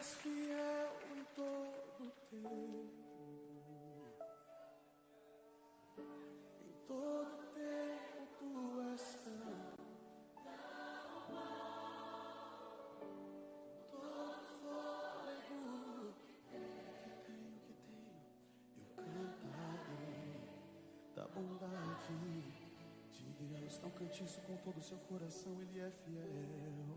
és fiel em todo tempo. Em todo tempo tu és fiel. Todo fôlego que tenho, eu cantarei da bondade de Deus. Não cante isso com todo o seu coração, Ele é fiel.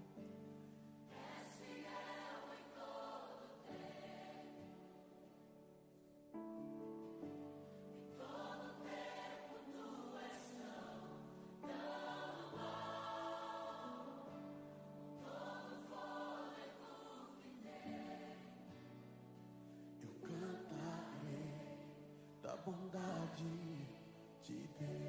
Bondade de Deus.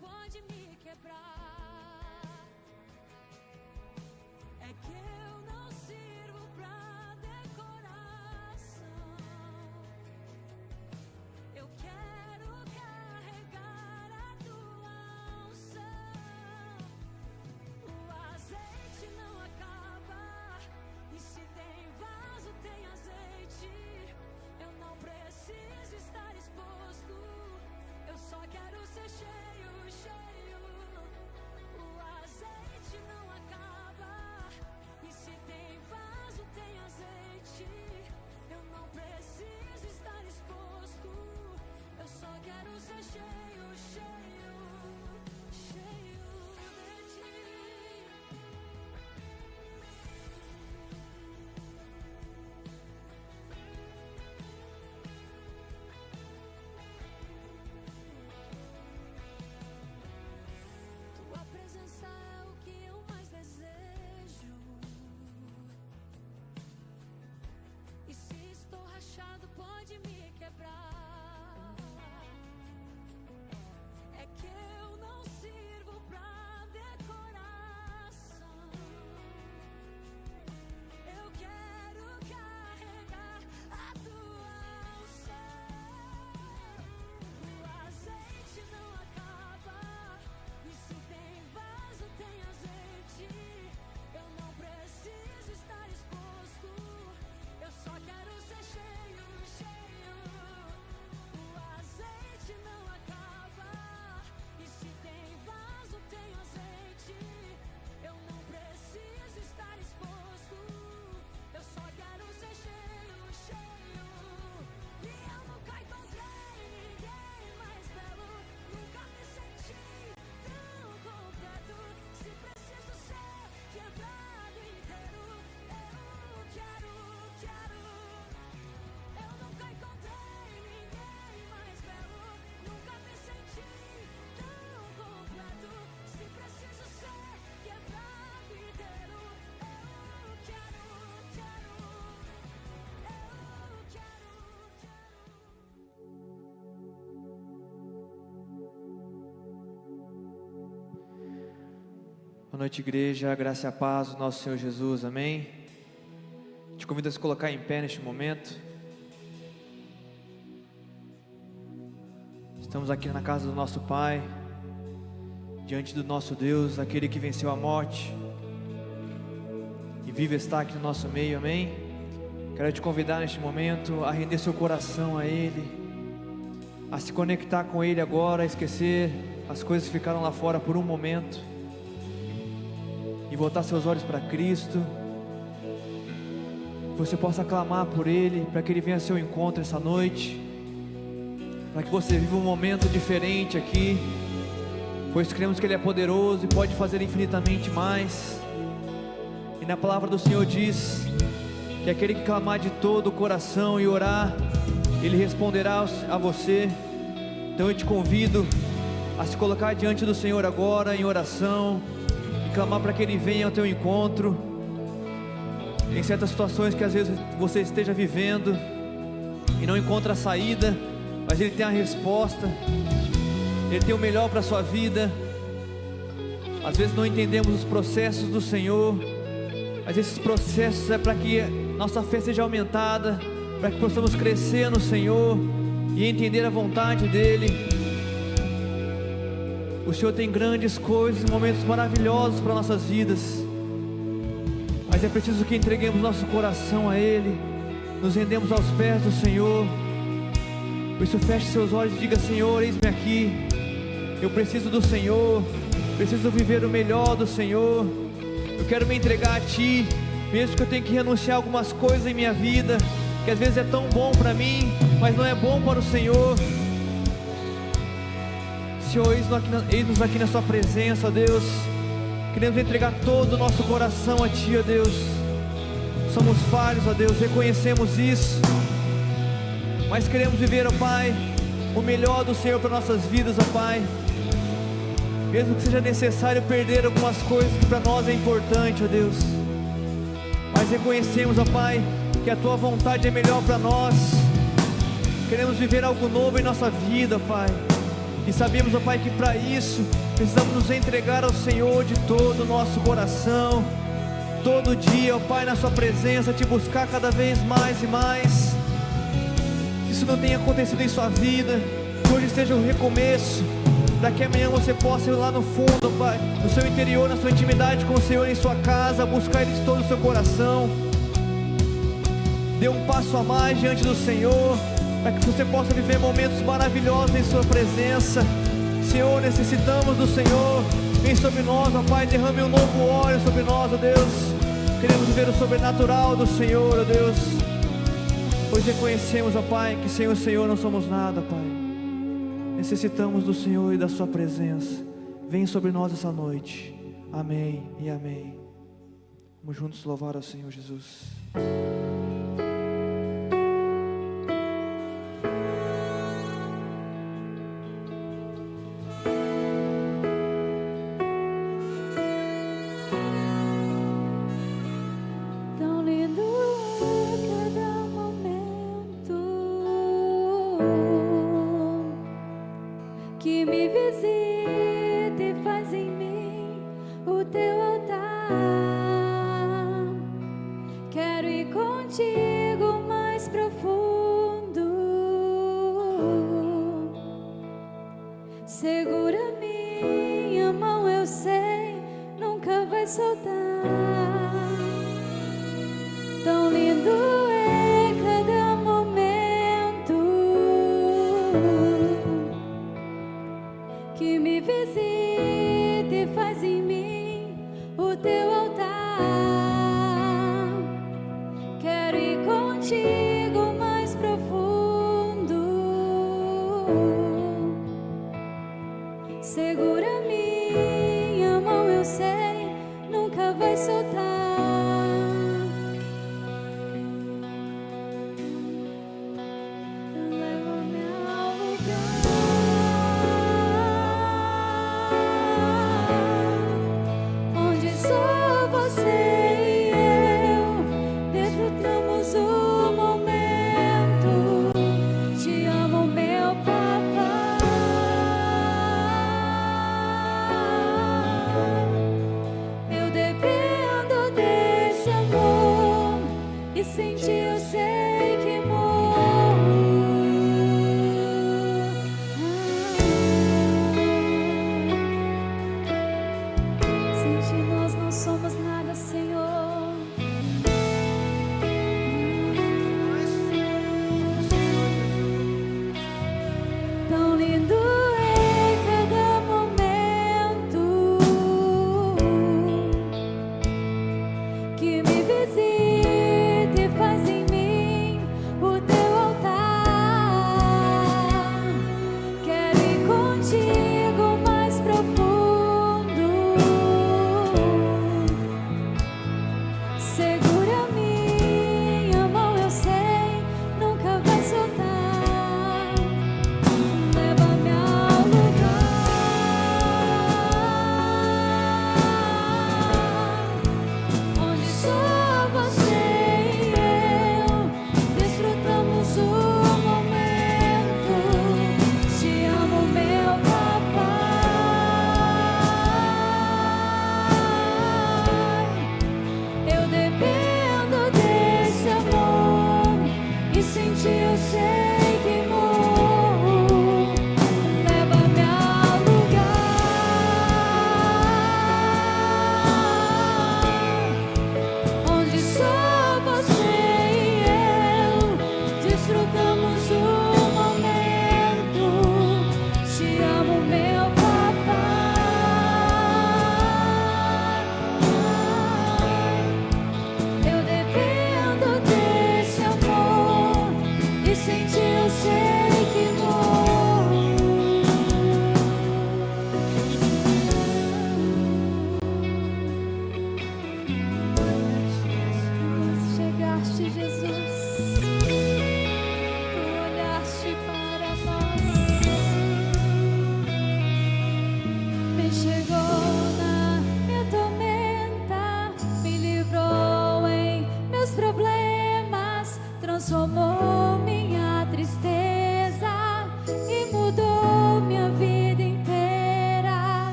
Pode me quebrar. É que eu não sirvo pra decoração. Eu quero carregar a tua unção. O azeite não acaba, e se tem vaso tem azeite. Eu não preciso estar exposto, eu só quero ser cheio. O azeite não acaba, e se tem vaso tem azeite. Eu não preciso estar exposto, eu só quero ser cheio, cheio, cheio de ti. Pode me quebrar. É que eu não sirvo pra decoração. Eu quero carregar a tua unção. O azeite não acaba, e se tem vaso tem azeite. Eu não preciso estar exposto, eu só quero ser cheio. Não acaba, e se tem vaso tem azeite. Eu não preciso estar exposto, eu só quero ser cheio, cheio. E eu nunca encontrei ninguém mais belo, nunca me senti tão completo. Se preciso ser quebrado inteiro, eu quero. Eu nunca encontrei ninguém mais belo, nunca me senti tão completo. Se preciso ser quebrado inteiro, eu quero. Boa noite, igreja, a graça e a paz do nosso Senhor Jesus, amém? Te convido a se colocar em pé neste momento. Estamos aqui na casa do nosso Pai, diante do nosso Deus, aquele que venceu a morte e vive está aqui no nosso meio, amém? Quero te convidar neste momento a render seu coração a Ele, a se conectar com Ele agora, a esquecer as coisas que ficaram lá fora por um momento e voltar seus olhos para Cristo. Que você possa clamar por Ele, para que Ele venha ao seu encontro essa noite, para que você viva um momento diferente aqui, pois cremos que Ele é poderoso e pode fazer infinitamente mais. E na palavra do Senhor diz que aquele que clamar de todo o coração e orar, Ele responderá a você. Então eu te convido a se colocar diante do Senhor agora em oração e clamar para que Ele venha ao teu encontro em certas situações que às vezes você esteja vivendo e não encontra a saída, mas Ele tem a resposta, Ele tem o melhor para a sua vida. Às vezes não entendemos os processos do Senhor, mas esses processos é para que nossa fé seja aumentada, para que possamos crescer no Senhor e entender a vontade dEle. O Senhor tem grandes coisas e momentos maravilhosos para nossas vidas, mas é preciso que entreguemos nosso coração a Ele, nos rendemos aos pés do Senhor. Por isso feche seus olhos e diga: Senhor, eis-me aqui, eu preciso do Senhor, preciso viver o melhor do Senhor, eu quero me entregar a Ti, mesmo que eu tenha que renunciar a algumas coisas em minha vida, que às vezes é tão bom para mim, mas não é bom para o Senhor. Senhor, eis-nos aqui na Sua presença, ó Deus. Queremos entregar todo o nosso coração a Ti, ó Deus. Somos falhos, ó Deus, reconhecemos isso, mas queremos viver, ó Pai, o melhor do Senhor para nossas vidas, ó Pai. Mesmo que seja necessário perder algumas coisas que para nós é importante, ó Deus, mas reconhecemos, ó Pai, que a Tua vontade é melhor para nós. Queremos viver algo novo em nossa vida, Pai, e sabemos, ó Pai, que para isso precisamos nos entregar ao Senhor de todo o nosso coração, todo dia, ó Pai, na Sua presença, Te buscar cada vez mais e mais. Se isso não tenha acontecido em sua vida, que hoje seja um recomeço, para que amanhã você possa ir lá no fundo, Pai, no seu interior, na sua intimidade com o Senhor, em sua casa, buscar Ele de todo o seu coração. Dê um passo a mais diante do Senhor, para que você possa viver momentos maravilhosos em Sua presença. Senhor, necessitamos do Senhor. Vem sobre nós, ó Pai, derrame um novo óleo sobre nós, ó Deus. Queremos viver o sobrenatural do Senhor, ó Deus, pois reconhecemos, ó Pai, que sem o Senhor não somos nada, Pai. Necessitamos do Senhor e da Sua presença. Vem sobre nós essa noite. Amém e amém. Vamos juntos louvar ao Senhor Jesus. Tão lindo é cada momento que me visita e faz em mim o Teu altar. Quero ir contigo mais profundo. Segura minha mão, eu sei, nunca vai soltar. Tão lindo é cada momento que me visita e faz em mim o Teu altar. Quero ir contigo mais profundo. Segura minha mão, eu sei, nunca vai soltar. Leva-me ao lugar onde só você e eu desfrutamos o momento. Te amo, meu papai. Eu dependo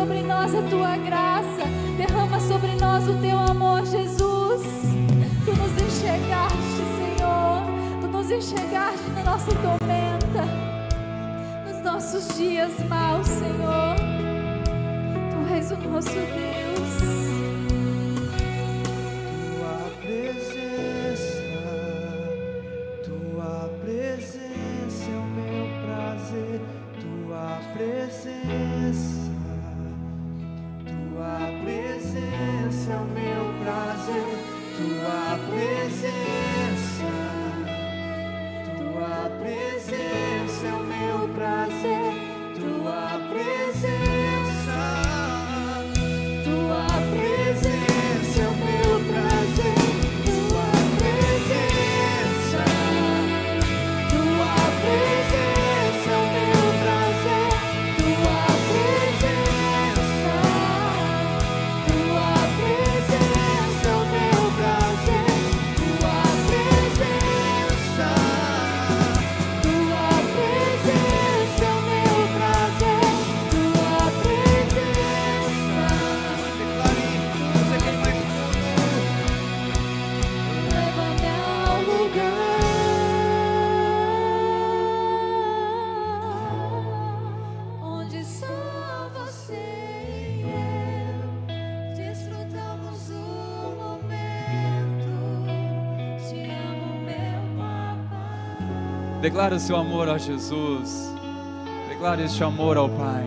sobre nós a tua graça, derrama sobre nós o teu amor, Jesus. Tu nos enxergaste, Senhor, tu nos enxergaste na nossa tormenta, nos nossos dias maus, Senhor. Tu és o nosso Deus. Tua presença é o meu prazer, tua presença é o meu prazer, tua presença é o meu prazer, tua presença é o meu prazer, tua presença é o meu prazer, tua presença é o meu prazer, tua presença é o meu prazer, tua presença. Declare, você quer mais tudo. Leva-me ao lugar onde só você e eu desfrutamos o momento. Te amo, meu papai. Declara o seu amor a Jesus. Declara este amor ao Pai.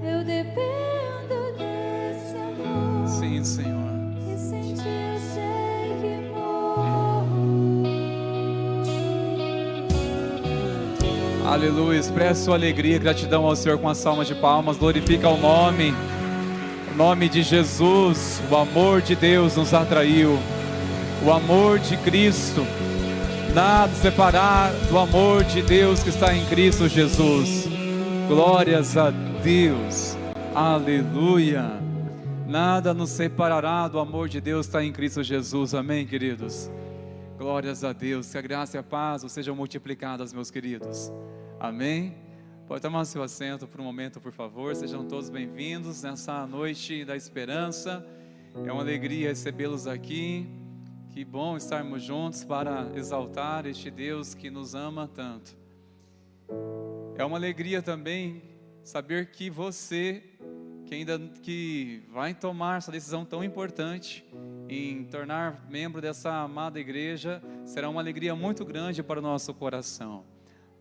Eu dependo desse amor. Sim, Senhor. E sem ti eu sei que morro. Aleluia. Expressa sua alegria e gratidão ao Senhor com a salva de palmas. Glorifica o nome de Jesus. O amor de Deus nos atraiu. O amor de Cristo. Nada separar do amor de Deus que está em Cristo Jesus. Glórias a Deus. Aleluia. Nada nos separará do amor de Deus que está em Cristo Jesus. Amém, queridos? Glórias a Deus. Que a graça e a paz sejam multiplicadas, meus queridos. Amém? Pode tomar seu assento por um momento, por favor. Sejam todos bem-vindos nessa noite da esperança. É uma alegria recebê-los aqui. Que bom estarmos juntos para exaltar este Deus que nos ama tanto. É uma alegria também saber que você, que vai tomar essa decisão tão importante em tornar membro dessa amada igreja, será uma alegria muito grande para o nosso coração.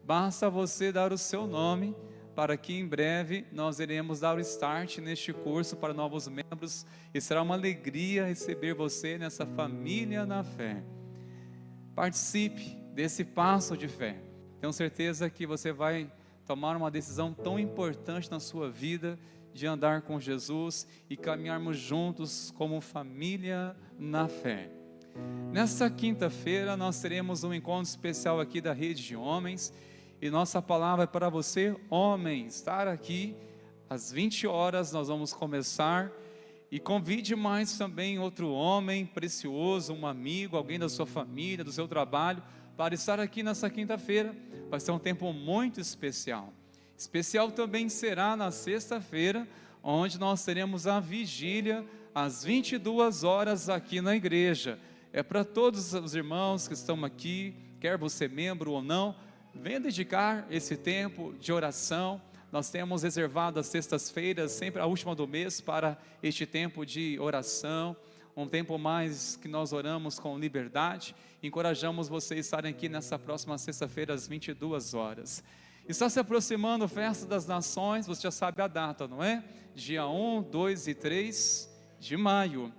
Basta você dar o seu nome, para que em breve nós iremos dar o start neste curso para novos membros, e será uma alegria receber você nessa família na fé. Participe desse passo de fé. Tenho certeza que você vai tomar uma decisão tão importante na sua vida, de andar com Jesus e caminharmos juntos como família na fé. Nesta quinta-feira nós teremos um encontro especial aqui da Rede de Homens, e nossa palavra é para você, homem, estar aqui às 20 horas, nós vamos começar, e convide mais também outro homem precioso, um amigo, alguém da sua família, do seu trabalho, para estar aqui nessa quinta-feira. Vai ser um tempo muito especial. Especial também será na sexta-feira, onde nós teremos a vigília às 22 horas aqui na igreja. É para todos os irmãos que estão aqui, quer você membro ou não, venha dedicar esse tempo de oração. Nós temos reservado as sextas-feiras, sempre a última do mês, para este tempo de oração, um tempo mais que nós oramos com liberdade. Encorajamos vocês a estarem aqui nessa próxima sexta-feira às 22 horas. Está se aproximando a Festa das Nações, você já sabe a data, não é? Dia 1, 2 e 3 de maio.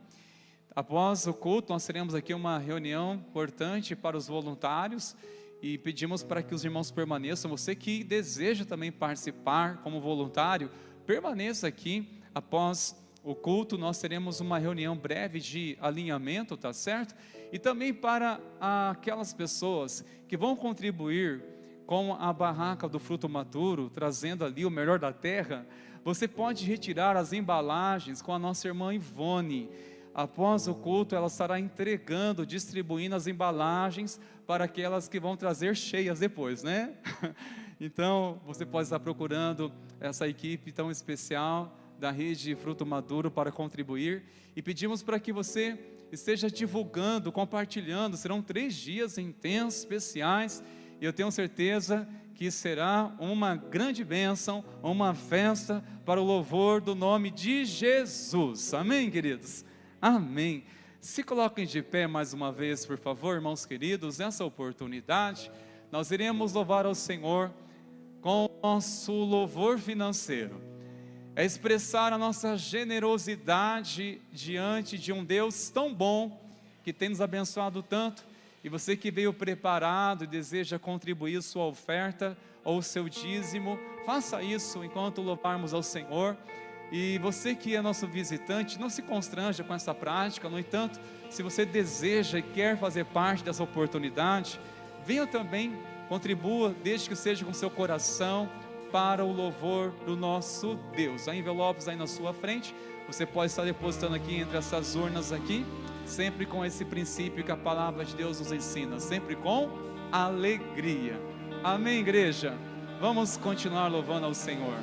Após o culto, nós teremos aqui uma reunião importante para os voluntários, e pedimos para que os irmãos permaneçam. Você que deseja também participar como voluntário, permaneça aqui. Após o culto, nós teremos uma reunião breve de alinhamento, tá certo? E também para aquelas pessoas que vão contribuir com a barraca do fruto maduro, trazendo ali o melhor da terra, você pode retirar as embalagens com a nossa irmã Ivone. Após o culto, ela estará entregando, distribuindo as embalagens para aquelas que vão trazer cheias depois, né? Então, você pode estar procurando essa equipe tão especial da Rede Fruto Maduro para contribuir. E pedimos para que você esteja divulgando, compartilhando. Serão 3 dias intensos, especiais, e eu tenho certeza que será uma grande bênção, uma festa para o louvor do nome de Jesus. Amém, queridos? Amém. Se coloquem de pé mais uma vez, por favor, irmãos queridos. Nessa oportunidade, nós iremos louvar ao Senhor com o nosso louvor financeiro. É expressar a nossa generosidade diante de um Deus tão bom, que tem nos abençoado tanto. E você que veio preparado e deseja contribuir sua oferta ou seu dízimo, faça isso enquanto louvarmos ao Senhor. E você que é nosso visitante, não se constranja com essa prática. No entanto, se você deseja e quer fazer parte dessa oportunidade, venha também, contribua, desde que seja com seu coração, para o louvor do nosso Deus. Há envelopes aí na sua frente, você pode estar depositando aqui entre essas urnas aqui, sempre com esse princípio que a palavra de Deus nos ensina, sempre com alegria. Amém, igreja? Vamos continuar louvando ao Senhor.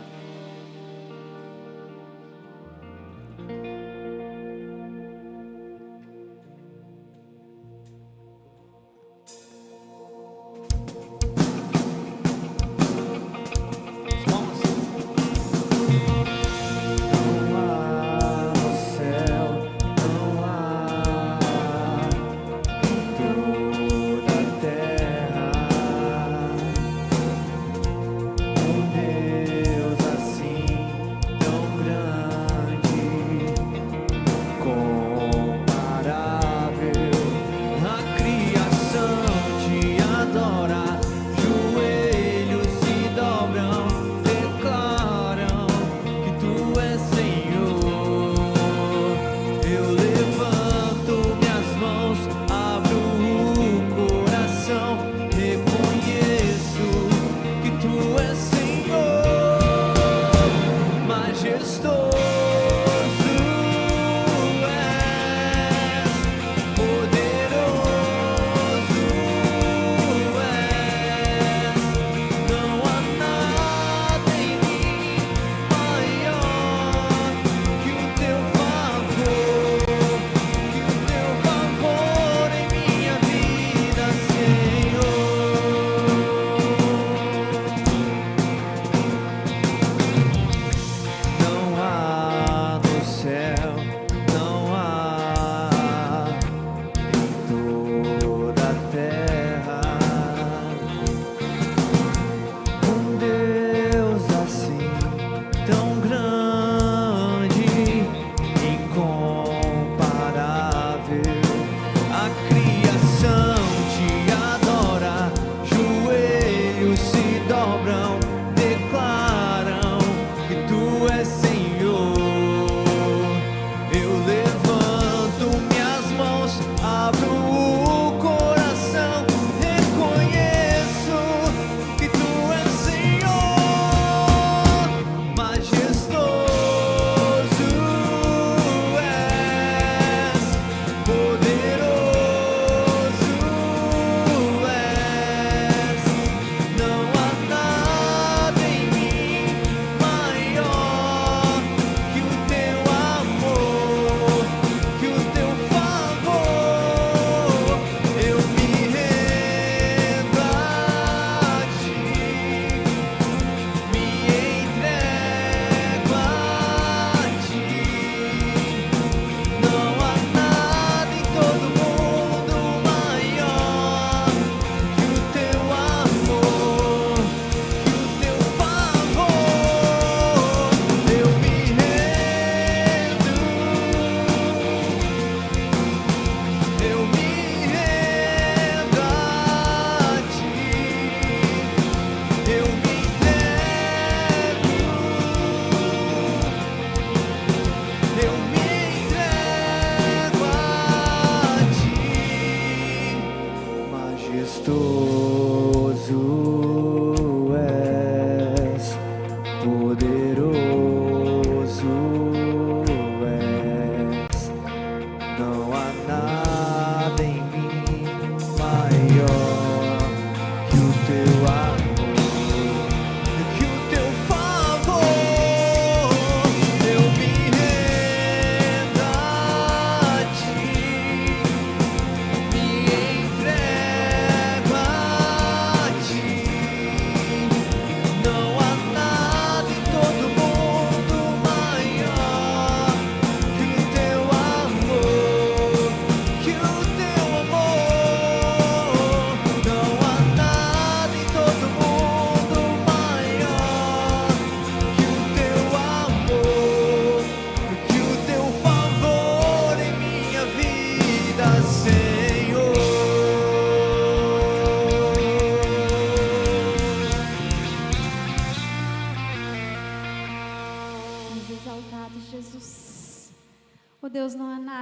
Eu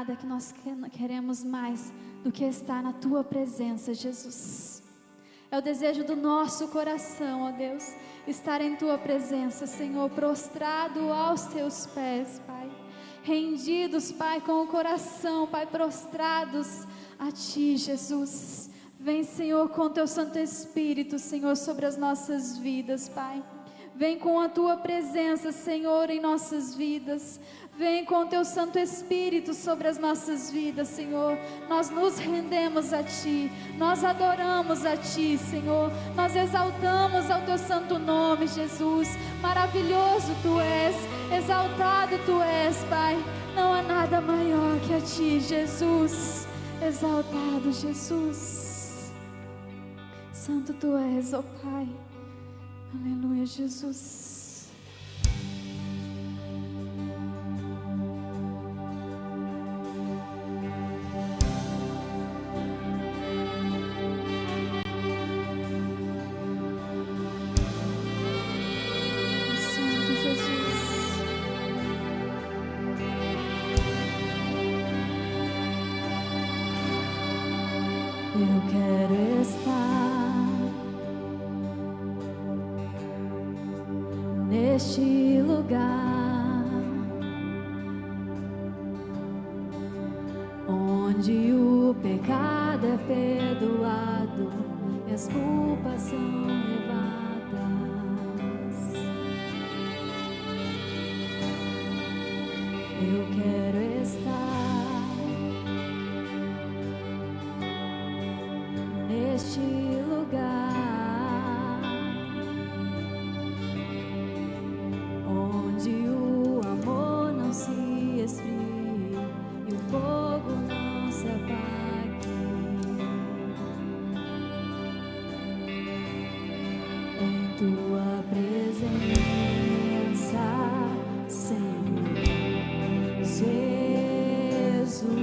nada que nós queremos mais do que estar na Tua presença, Jesus. É o desejo do nosso coração, ó Deus, estar em Tua presença, Senhor, prostrado aos Teus pés, Pai. Rendidos, Pai, com o coração, Pai, prostrados a Ti, Jesus. Vem, Senhor, com Teu Santo Espírito, Senhor, sobre as nossas vidas, Pai. Vem com a Tua presença, Senhor, em nossas vidas. Vem com o Teu Santo Espírito sobre as nossas vidas, Senhor. Nós nos rendemos a Ti, nós adoramos a Ti, Senhor. Nós exaltamos ao Teu santo nome, Jesus. Maravilhoso Tu és, exaltado Tu és, Pai. Não há nada maior que a Ti, Jesus. Exaltado, Jesus. Santo Tu és, ó Pai. Aleluia, Jesus. Eu quero estar neste lugar onde o pecado é perdoado e as culpas são levadas. Eu quero estar neste lugar onde o amor não se esfrie e o fogo não se apague. Em Tua presença, Senhor Jesus.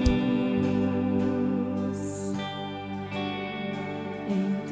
Em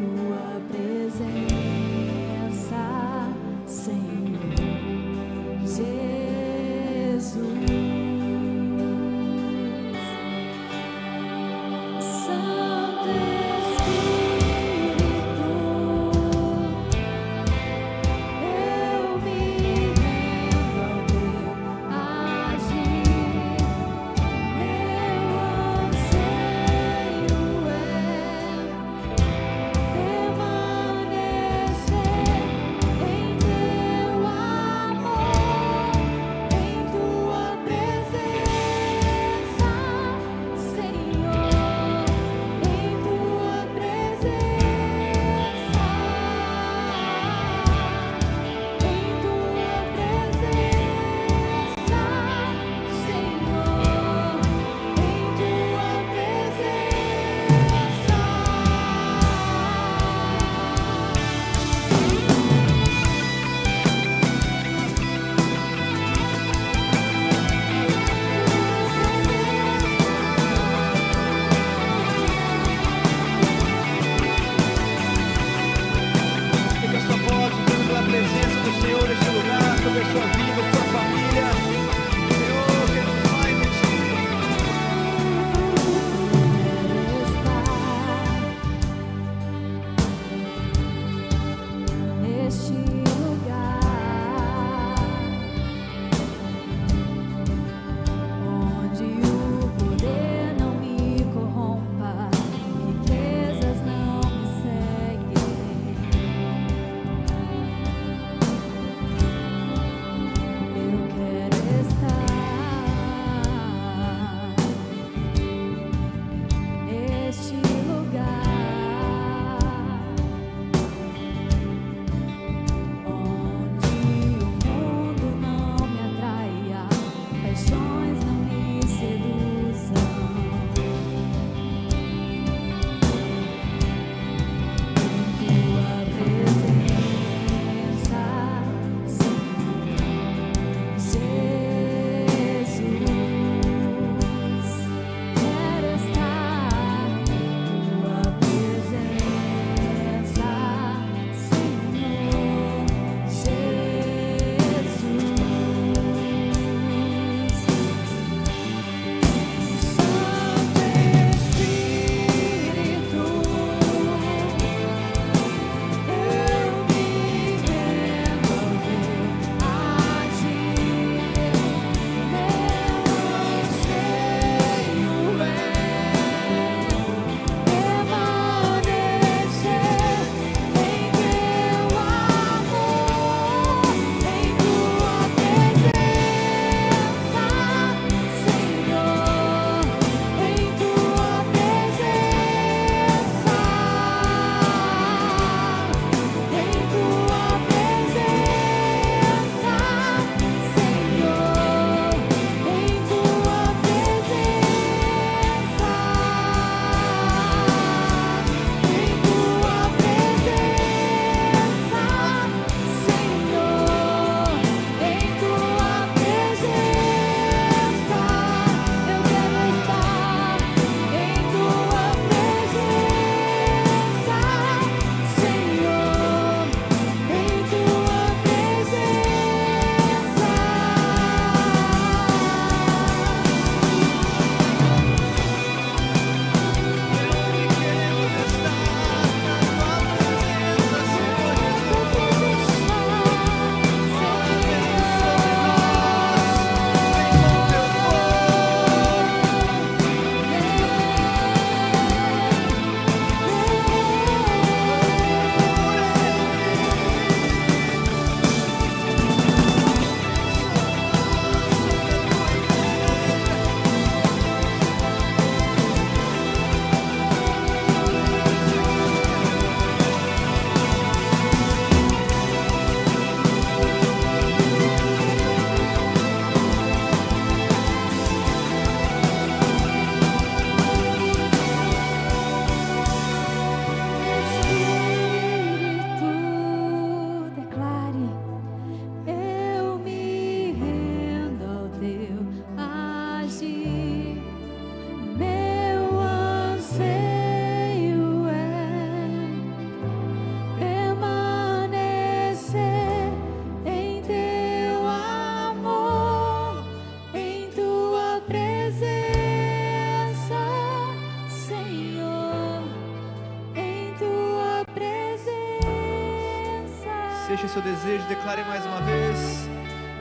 deixe seu desejo, declare mais uma vez.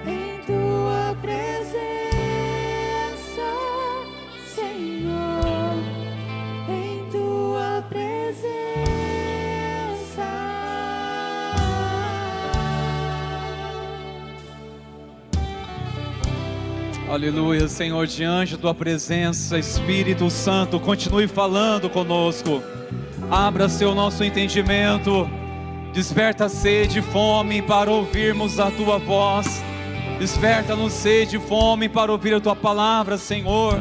Em tua presença, Senhor, em tua presença. Aleluia, Senhor, diante da tua presença, Espírito Santo, continue falando conosco. Abra-se o nosso entendimento, desperta sede e fome para ouvirmos a tua voz. Desperta-nos sede e fome para ouvir a tua palavra, Senhor.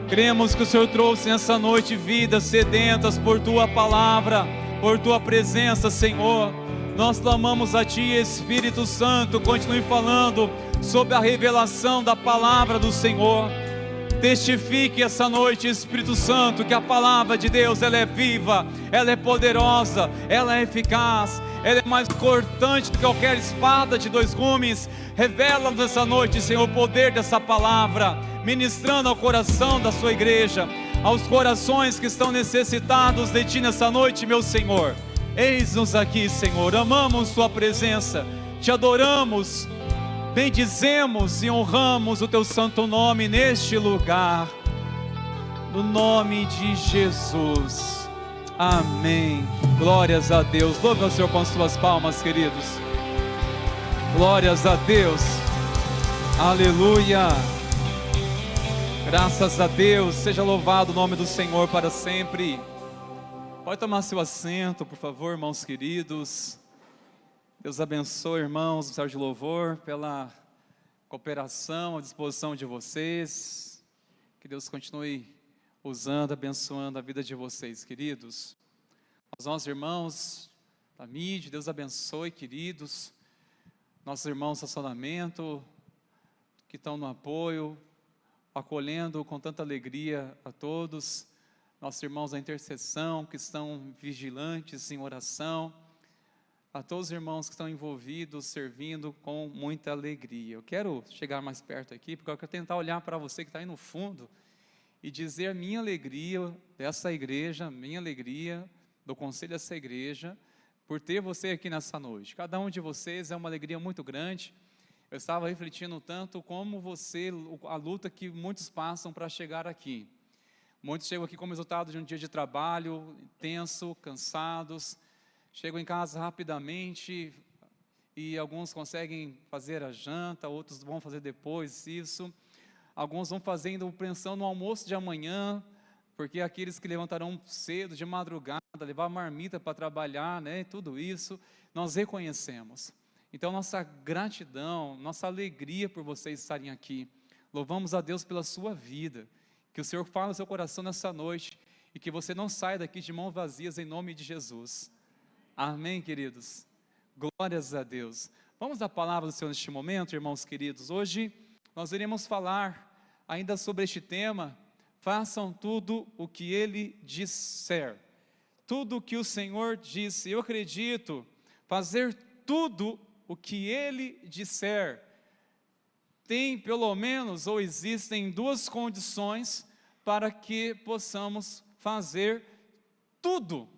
Cremos que o Senhor trouxe nessa noite vidas sedentas por tua palavra, por tua presença, Senhor. Nós clamamos a ti, Espírito Santo, continue falando sobre a revelação da palavra do Senhor. Testifique essa noite, Espírito Santo, que a palavra de Deus, ela é viva, ela é poderosa, ela é eficaz, ela é mais cortante do que qualquer espada de dois gumes. Revela-nos essa noite, Senhor, o poder dessa palavra, ministrando ao coração da sua igreja, aos corações que estão necessitados de ti nessa noite, meu Senhor. Eis-nos aqui, Senhor, amamos sua presença, te adoramos, bendizemos e honramos o teu santo nome neste lugar, no nome de Jesus, amém. Glórias a Deus. Louve ao Senhor com as suas palmas, queridos. Glórias a Deus, aleluia, graças a Deus. Seja louvado o nome do Senhor para sempre. Pode tomar seu assento, por favor, irmãos queridos. Deus abençoe, irmãos, do Senhor de louvor, pela cooperação, a disposição de vocês. Que Deus continue usando, abençoando a vida de vocês, queridos. Os nossos irmãos da mídia, Deus abençoe, queridos. Nossos irmãos do estacionamento, que estão no apoio, acolhendo com tanta alegria a todos. Nossos irmãos da intercessão, que estão vigilantes em oração. A todos os irmãos que estão envolvidos, servindo com muita alegria. Eu quero chegar mais perto aqui, porque eu quero tentar olhar para você que está aí no fundo e dizer a minha alegria dessa igreja, minha alegria do conselho dessa igreja, por ter você aqui nessa noite. Cada um de vocês é uma alegria muito grande. Eu estava refletindo tanto como você, a luta que muitos passam para chegar aqui. Muitos chegam aqui como resultado de um dia de trabalho intenso, cansados. Chegam em casa rapidamente e alguns conseguem fazer a janta, outros vão fazer depois isso. Alguns vão fazendo pensando no almoço de amanhã, porque aqueles que levantarão cedo, de madrugada, levar marmita para trabalhar, né, tudo isso, nós reconhecemos. Então, nossa gratidão, nossa alegria por vocês estarem aqui. Louvamos a Deus pela sua vida. Que o Senhor fale no seu coração nessa noite e que você não saia daqui de mãos vazias em nome de Jesus. Amém, queridos? Glórias a Deus. Vamos à palavra do Senhor neste momento, irmãos queridos. Hoje nós iremos falar ainda sobre este tema: façam tudo o que Ele disser. Tudo o que o Senhor disse. Eu acredito, fazer tudo o que Ele disser. Tem pelo menos, ou existem duas condições para que possamos fazer tudo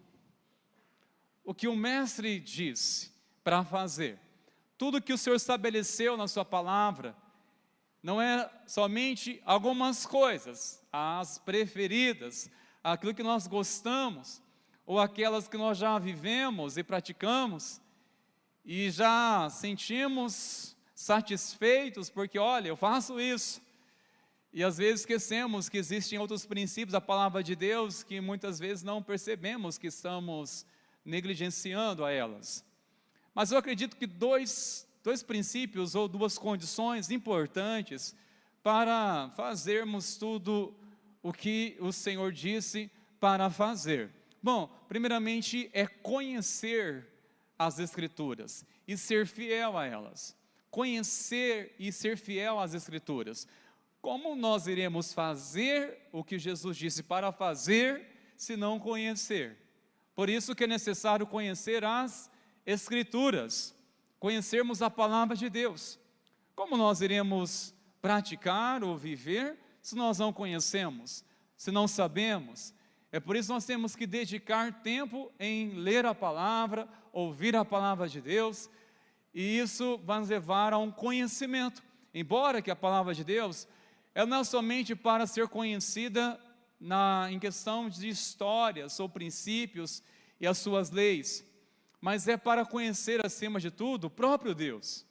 o que o Mestre disse para fazer. Tudo que o Senhor estabeleceu na sua palavra, não é somente algumas coisas, as preferidas, aquilo que nós gostamos, ou aquelas que nós já vivemos e praticamos, e já sentimos satisfeitos, porque olha, eu faço isso, e às vezes esquecemos que existem outros princípios da palavra de Deus, que muitas vezes não percebemos que estamos negligenciando a elas. Mas eu acredito que dois princípios ou duas condições importantes para fazermos tudo o que o Senhor disse para fazer. Bom, primeiramente é conhecer as Escrituras e ser fiel a elas. Conhecer e ser fiel às Escrituras. Como nós iremos fazer o que Jesus disse para fazer, se não conhecer? Por isso que é necessário conhecer as Escrituras, conhecermos a palavra de Deus. Como nós iremos praticar ou viver, se nós não conhecemos, se não sabemos? É por isso que nós temos que dedicar tempo em ler a palavra, ouvir a palavra de Deus, e isso vai nos levar a um conhecimento. Embora que a palavra de Deus, ela não é somente para ser conhecida em questão de histórias ou princípios e as suas leis, mas é para conhecer acima de tudo o próprio Deus.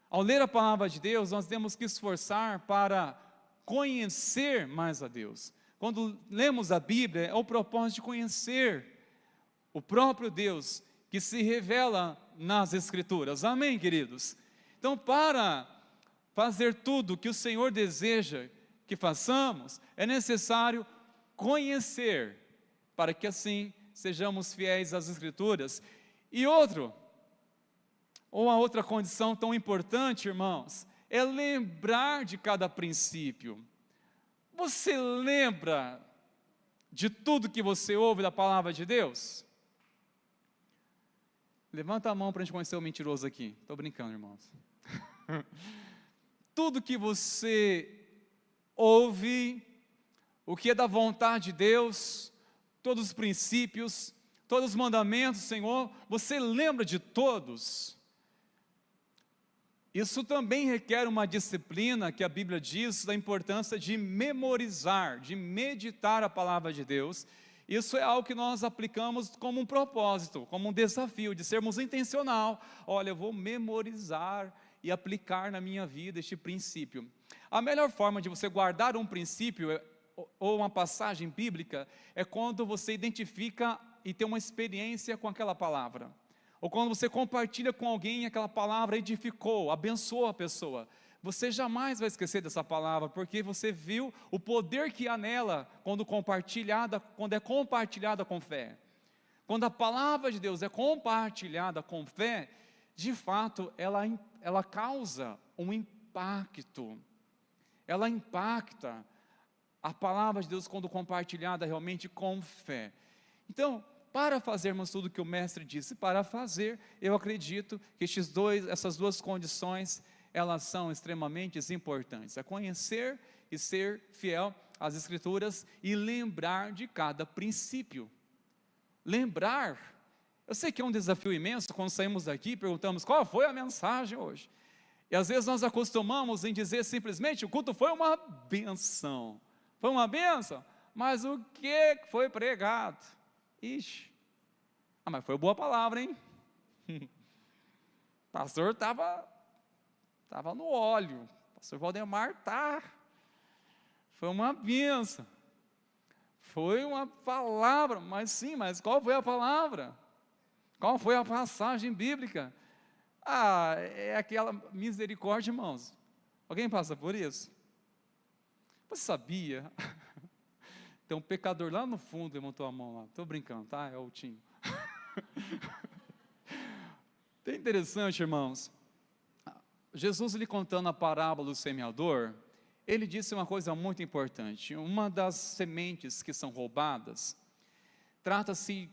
Ao ler a palavra de Deus, nós temos que esforçar para conhecer mais a Deus. Quando lemos a Bíblia, é o propósito de conhecer o próprio Deus que se revela nas Escrituras. Amém, queridos? Então, para fazer tudo que o Senhor deseja que façamos, é necessário conhecer, para que assim sejamos fiéis às Escrituras. E uma outra condição tão importante, irmãos, é lembrar de cada princípio. Você lembra de tudo que você ouve da palavra de Deus? Levanta a mão para a gente conhecer o mentiroso aqui. Estou brincando, irmãos. Tudo que você ouve, o que é da vontade de Deus, todos os princípios, todos os mandamentos do Senhor, você lembra de todos? Isso também requer uma disciplina que a Bíblia diz da importância de memorizar, de meditar a palavra de Deus. Isso é algo que nós aplicamos como um propósito, como um desafio, de sermos intencional. Olha, eu vou memorizar e aplicar na minha vida este princípio. A melhor forma de você guardar um princípio ou uma passagem bíblica é quando você identifica e tem uma experiência com aquela palavra. Ou quando você compartilha com alguém, aquela palavra edificou, abençoou a pessoa. Você jamais vai esquecer dessa palavra, porque você viu o poder que há nela quando é compartilhada com fé. Quando a palavra de Deus é compartilhada com fé, de fato, ela causa um impacto. Ela impacta a palavra de Deus quando compartilhada realmente com fé. Então, para fazermos tudo que o mestre disse para fazer, eu acredito que essas duas condições, elas são extremamente importantes. É conhecer e ser fiel às Escrituras e lembrar de cada princípio. Lembrar, eu sei que é um desafio imenso, quando saímos daqui e perguntamos qual foi a mensagem hoje. E às vezes nós acostumamos em dizer simplesmente, o culto foi uma benção. Foi uma benção, mas o que foi pregado? Ixi, mas foi boa palavra, hein? O pastor estava no óleo, o pastor Valdemar foi uma benção, foi uma palavra, mas qual foi a palavra? Qual foi a passagem bíblica? É aquela misericórdia, irmãos. Alguém passa por isso? Você sabia? Tem um pecador lá no fundo, levantou a mão lá. Estou brincando, tá? É o Tim. É interessante, irmãos. Jesus, lhe contando a parábola do semeador, ele disse uma coisa muito importante. Uma das sementes que são roubadas, trata-se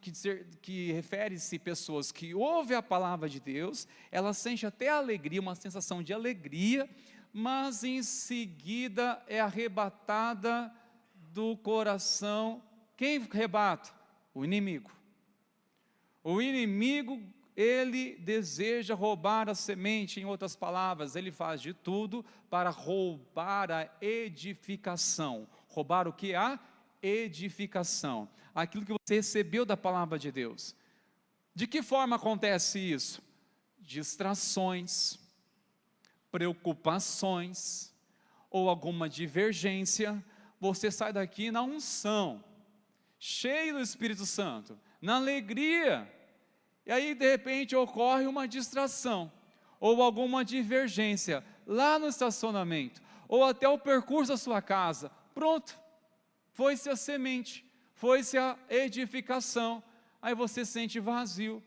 que refere-se a pessoas que ouvem a palavra de Deus, elas sentem até alegria, uma sensação de alegria, mas em seguida é arrebatada do coração. Quem arrebata? O inimigo. O inimigo, ele deseja roubar a semente, em outras palavras, ele faz de tudo para roubar a edificação. Roubar o que? A edificação. Aquilo que você recebeu da palavra de Deus. De que forma acontece isso? Distrações, preocupações, ou alguma divergência. Você sai daqui na unção, cheio do Espírito Santo, na alegria, e aí de repente ocorre uma distração, ou alguma divergência, lá no estacionamento, ou até o percurso da sua casa. Pronto, foi-se a semente, foi-se a edificação, aí você sente vazio.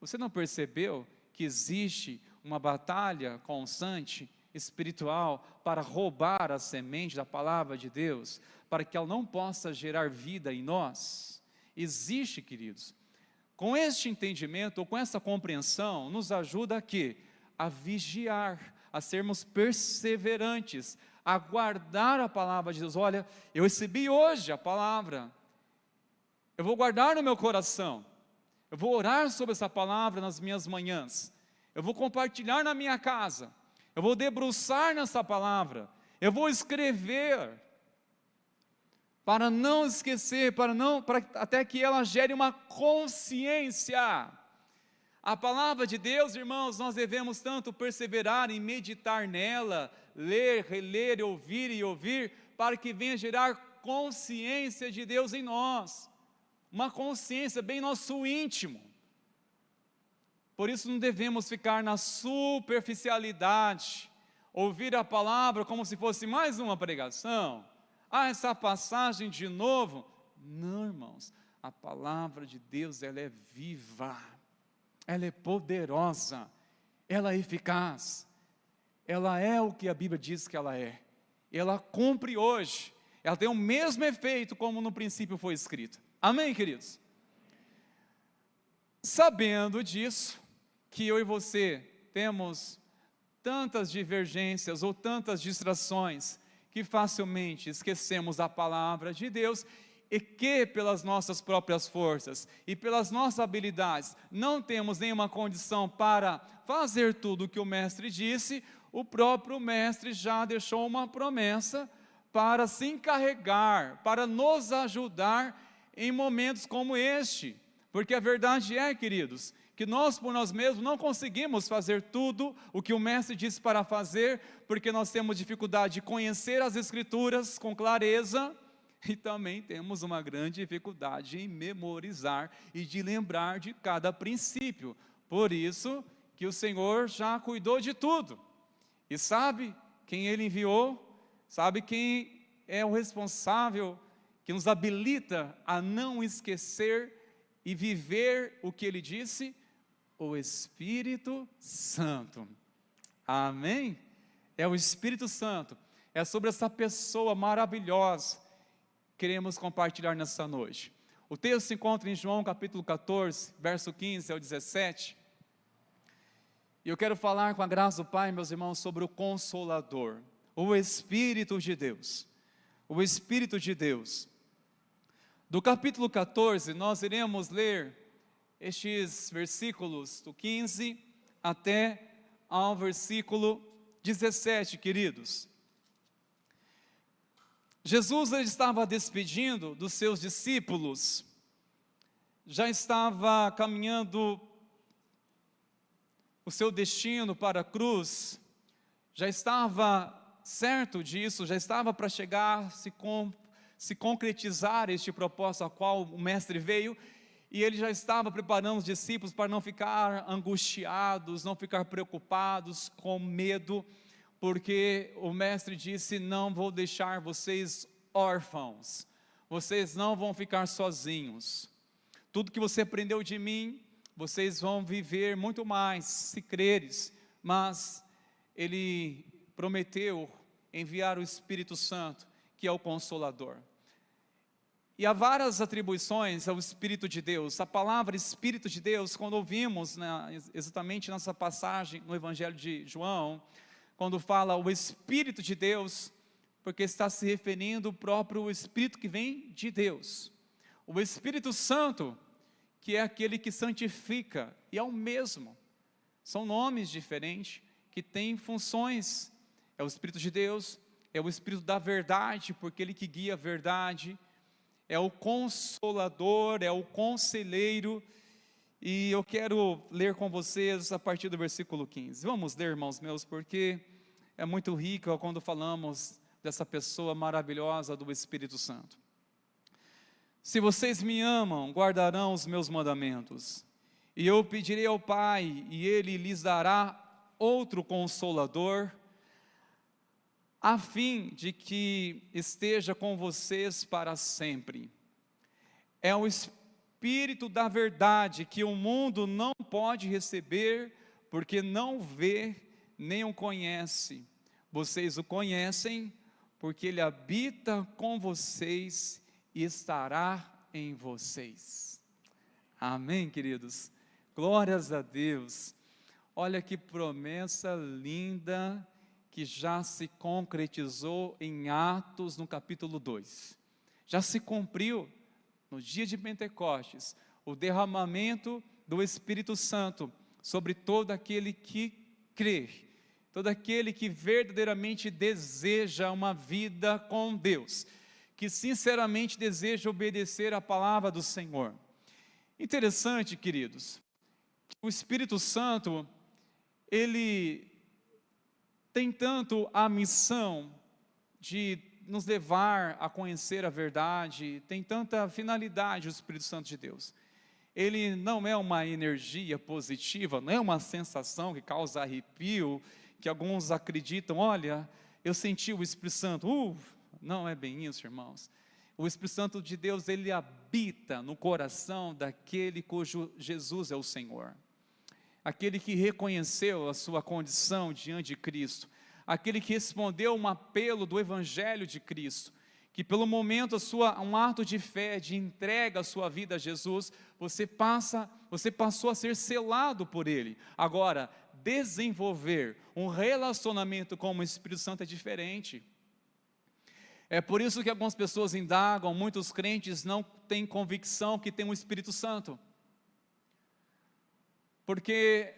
Você não percebeu que existe uma batalha constante, espiritual, para roubar a semente da palavra de Deus, para que ela não possa gerar vida em nós? Existe, queridos. Com este entendimento, ou com essa compreensão, nos ajuda a quê? A vigiar, a sermos perseverantes, a guardar a palavra de Deus. Olha, eu recebi hoje a palavra, eu vou guardar no meu coração, eu vou orar sobre essa palavra nas minhas manhãs. eu vou compartilhar na minha casa, eu vou debruçar nessa palavra, eu vou escrever, para não esquecer, até que ela gere uma consciência. A palavra de Deus, irmãos, nós devemos tanto perseverar em meditar nela, ler, reler, ouvir e ouvir, para que venha gerar consciência de Deus em nós, uma consciência bem nosso íntimo. Por isso não devemos ficar na superficialidade, ouvir a palavra como se fosse mais uma pregação. Essa passagem de novo. Não, irmãos, a palavra de Deus, ela é viva, ela é poderosa, ela é eficaz, ela é o que a Bíblia diz que ela é, ela cumpre hoje, ela tem o mesmo efeito como no princípio foi escrita. Amém, queridos? Sabendo disso, que eu e você temos tantas divergências ou tantas distrações, que facilmente esquecemos a palavra de Deus, e que pelas nossas próprias forças e pelas nossas habilidades não temos nenhuma condição para fazer tudo o que o mestre disse, o próprio mestre já deixou uma promessa para se encarregar, para nos ajudar em momentos como este, porque a verdade é, queridos, que nós por nós mesmos não conseguimos fazer tudo o que o mestre disse para fazer, porque nós temos dificuldade de conhecer as escrituras com clareza, e também temos uma grande dificuldade em memorizar e de lembrar de cada princípio. Por isso que o Senhor já cuidou de tudo, e sabe quem Ele enviou, sabe quem é o responsável, que nos habilita a não esquecer e viver o que Ele disse? O Espírito Santo. Amém? É o Espírito Santo, é sobre essa pessoa maravilhosa que queremos compartilhar nessa noite. O texto se encontra em João capítulo 14, verso 15 ao 17, e eu quero falar com a graça do Pai, meus irmãos, sobre o Consolador, o Espírito de Deus, o Espírito de Deus. Do capítulo 14, nós iremos ler estes versículos do 15 até ao versículo 17, queridos. Jesus, ele estava despedindo dos seus discípulos, já estava caminhando o seu destino para a cruz, já estava certo disso, já estava para chegar, se concretizar este propósito a qual o mestre veio, e ele já estava preparando os discípulos para não ficar angustiados, não ficar preocupados, com medo, porque o mestre disse: não vou deixar vocês órfãos, vocês não vão ficar sozinhos, tudo que você aprendeu de mim, vocês vão viver muito mais, se creres. Mas ele prometeu enviar o Espírito Santo, que é o Consolador. E há várias atribuições ao Espírito de Deus. A palavra Espírito de Deus, quando ouvimos, exatamente nessa passagem no Evangelho de João, quando fala o Espírito de Deus, porque está se referindo ao próprio Espírito que vem de Deus. O Espírito Santo, que é aquele que santifica, e é o mesmo. São nomes diferentes, que têm funções. É o Espírito de Deus, é o Espírito da verdade, porque ele que guia a verdade, é o Consolador, é o Conselheiro. E eu quero ler com vocês a partir do versículo 15. Vamos ler, irmãos meus, porque é muito rico quando falamos dessa pessoa maravilhosa do Espírito Santo. Se vocês me amam, guardarão os meus mandamentos, e eu pedirei ao Pai, e Ele lhes dará outro Consolador, a fim de que esteja com vocês para sempre. É o Espírito da verdade, que o mundo não pode receber, porque não vê, nem o conhece. Vocês o conhecem, porque Ele habita com vocês e estará em vocês. Amém, queridos? Glórias a Deus. Olha que promessa linda, que já se concretizou em Atos, no capítulo 2. Já se cumpriu no dia de Pentecostes, o derramamento do Espírito Santo sobre todo aquele que crê, todo aquele que verdadeiramente deseja uma vida com Deus, que sinceramente deseja obedecer a palavra do Senhor. Interessante, queridos, o Espírito Santo, ele tem tanto a missão de nos levar a conhecer a verdade, tem tanta finalidade o Espírito Santo de Deus. Ele não é uma energia positiva, não é uma sensação que causa arrepio, que alguns acreditam, olha, eu senti o Espírito Santo, não é bem isso, irmãos. O Espírito Santo de Deus, ele habita no coração daquele cujo Jesus é o Senhor, aquele que reconheceu a sua condição diante de Cristo, aquele que respondeu um apelo do Evangelho de Cristo, que pelo momento um ato de fé, de entrega a sua vida a Jesus, você passou a ser selado por Ele. Agora, desenvolver um relacionamento com o Espírito Santo é diferente. É por isso que algumas pessoas indagam, muitos crentes não têm convicção que tem um Espírito Santo, porque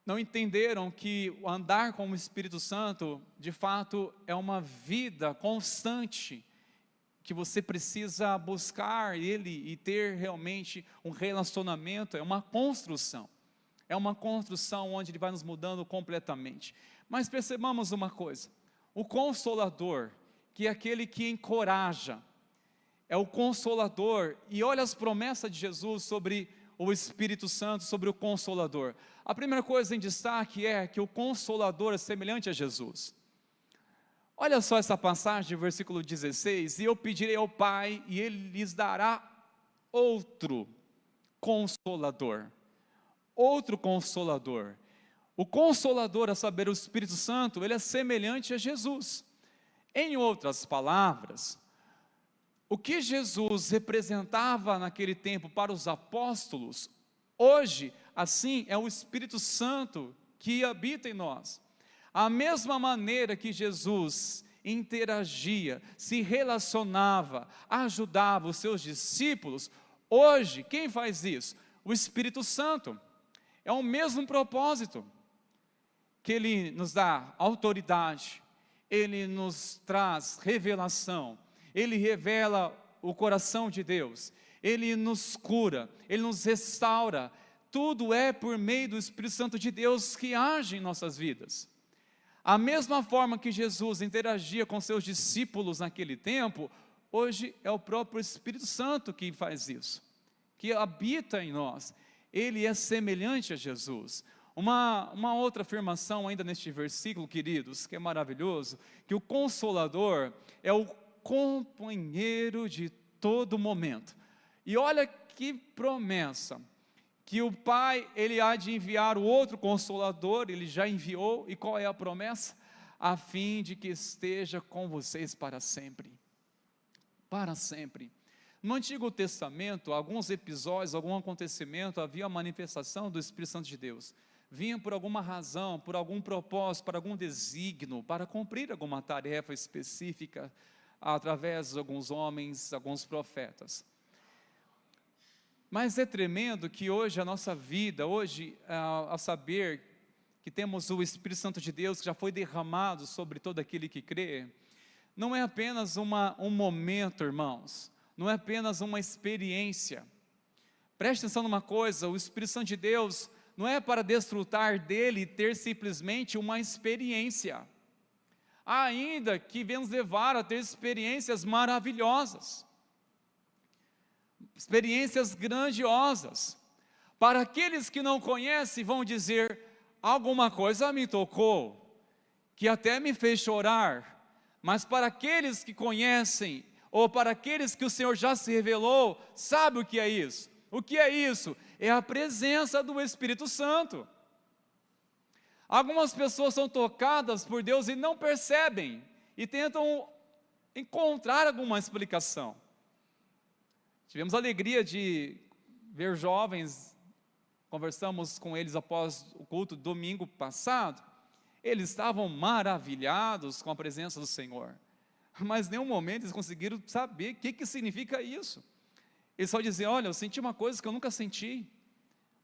não entenderam que andar com o Espírito Santo, de fato, é uma vida constante, que você precisa buscar Ele e ter realmente um relacionamento, é uma construção onde Ele vai nos mudando completamente. Mas percebamos uma coisa, o Consolador, que é aquele que encoraja, é o Consolador, e olha as promessas de Jesus sobre o Espírito Santo, sobre o Consolador. A primeira coisa em destaque é que o Consolador é semelhante a Jesus. Olha só essa passagem, versículo 16, e eu pedirei ao Pai, e Ele lhes dará outro Consolador. Outro Consolador. O Consolador, a saber, o Espírito Santo, ele é semelhante a Jesus. Em outras palavras, o que Jesus representava naquele tempo para os apóstolos, hoje, assim, é o Espírito Santo que habita em nós. A mesma maneira que Jesus interagia, se relacionava, ajudava os seus discípulos, hoje, quem faz isso? O Espírito Santo. É o mesmo propósito, que Ele nos dá autoridade, Ele nos traz revelação, Ele revela o coração de Deus, Ele nos cura, Ele nos restaura, tudo é por meio do Espírito Santo de Deus que age em nossas vidas. A mesma forma que Jesus interagia com seus discípulos naquele tempo, hoje é o próprio Espírito Santo que faz isso, que habita em nós. Ele é semelhante a Jesus. Uma outra afirmação ainda neste versículo, queridos, que é maravilhoso, que o Consolador é o companheiro de todo momento. E olha que promessa, que o Pai, Ele há de enviar o outro Consolador, Ele já enviou, e qual é a promessa? A fim de que esteja com vocês para sempre. Para sempre. No Antigo Testamento, alguns episódios, algum acontecimento, havia a manifestação do Espírito Santo de Deus. Vinha por alguma razão, por algum propósito, para algum desígnio, para cumprir alguma tarefa específica, através de alguns homens, alguns profetas. Mas é tremendo que hoje a nossa vida, hoje, ao saber que temos o Espírito Santo de Deus, que já foi derramado sobre todo aquele que crê, não é apenas um momento, irmãos, não é apenas uma experiência. Preste atenção numa coisa, o Espírito Santo de Deus não é para desfrutar dele e ter simplesmente uma experiência, ainda que venha nos levar a ter experiências maravilhosas, experiências grandiosas. Para aqueles que não conhecem, vão dizer, alguma coisa me tocou, que até me fez chorar, mas para aqueles que conhecem, ou para aqueles que o Senhor já se revelou, sabe o que é isso? O que é isso? É a presença do Espírito Santo. Algumas pessoas são tocadas por Deus e não percebem, e tentam encontrar alguma explicação. Tivemos a alegria de ver jovens, conversamos com eles após o culto domingo passado, eles estavam maravilhados com a presença do Senhor, mas em nenhum momento eles conseguiram saber o que significa isso. Eles só diziam, olha, eu senti uma coisa que eu nunca senti,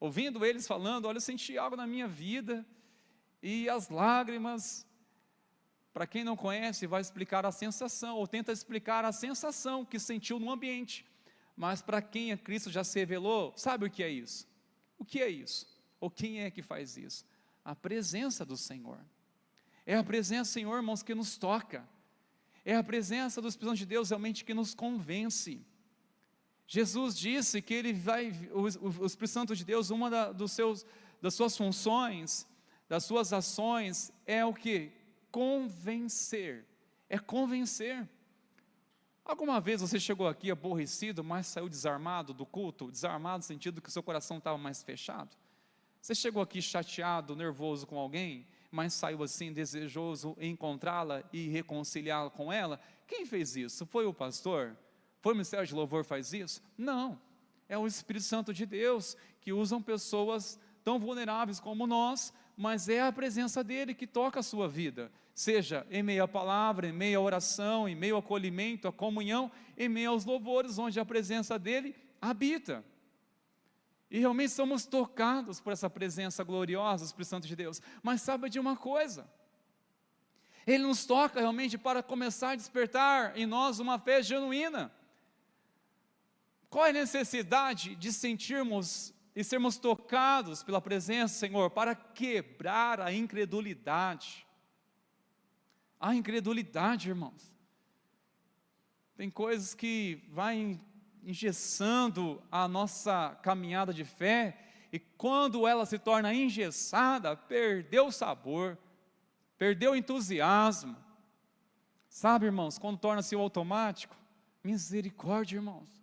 ouvindo eles falando, olha, eu senti algo na minha vida, e as lágrimas, para quem não conhece, vai explicar a sensação, ou tenta explicar a sensação que sentiu no ambiente, mas para quem é Cristo já se revelou, sabe o que é isso? O que é isso? Ou quem é que faz isso? A presença do Senhor. É a presença do Senhor, irmãos, que nos toca. É a presença do Espírito de Deus realmente que nos convence. Jesus disse que o Espírito Santo de Deus, uma das suas funções, das suas ações, é o que? Convencer. É convencer. Alguma vez você chegou aqui aborrecido, mas saiu desarmado do culto? Desarmado no sentido que o seu coração estava mais fechado? Você chegou aqui chateado, nervoso com alguém, mas saiu assim desejoso em encontrá-la e reconciliá-la com ela? Quem fez isso? Foi o pastor? Foi o ministério de louvor faz isso? Não, é o Espírito Santo de Deus, que usam pessoas tão vulneráveis como nós, mas é a presença dele que toca a sua vida, seja em meio à palavra, em meio à oração, em meio ao acolhimento, à comunhão, em meio aos louvores, onde a presença dele habita. E realmente somos tocados por essa presença gloriosa do Espírito Santo de Deus. Mas sabe de uma coisa? Ele nos toca realmente para começar a despertar em nós uma fé genuína. Qual é a necessidade de sentirmos e sermos tocados pela presença do Senhor? Para quebrar a incredulidade. A incredulidade, irmãos. Tem coisas que vai engessando a nossa caminhada de fé, e quando ela se torna engessada, perdeu o sabor, perdeu o entusiasmo. Sabe, irmãos, quando torna-se automático, misericórdia, irmãos.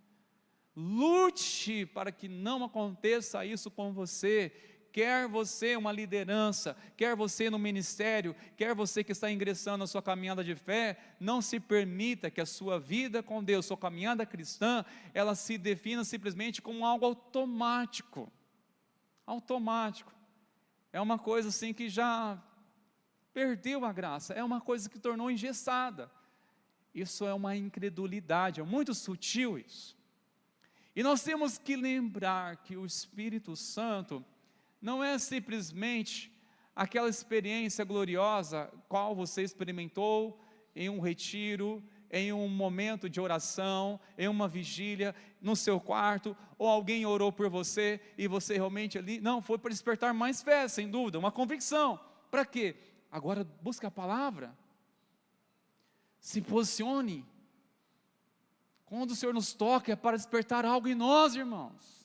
Lute para que não aconteça isso com você. Quer você uma liderança, quer você no ministério, quer você que está ingressando na sua caminhada de fé, não se permita que a sua vida com Deus, sua caminhada cristã, ela se defina simplesmente como algo automático. Automático. É uma coisa assim que já perdeu a graça, é uma coisa que tornou engessada. Isso é uma incredulidade, é muito sutil isso. E nós temos que lembrar que o Espírito Santo não é simplesmente aquela experiência gloriosa qual você experimentou em um retiro, em um momento de oração, em uma vigília, no seu quarto, ou alguém orou por você e você realmente ali, não, foi para despertar mais fé, sem dúvida, uma convicção. Para quê? Agora busca a palavra, se posicione. Quando o Senhor nos toca é para despertar algo em nós, irmãos.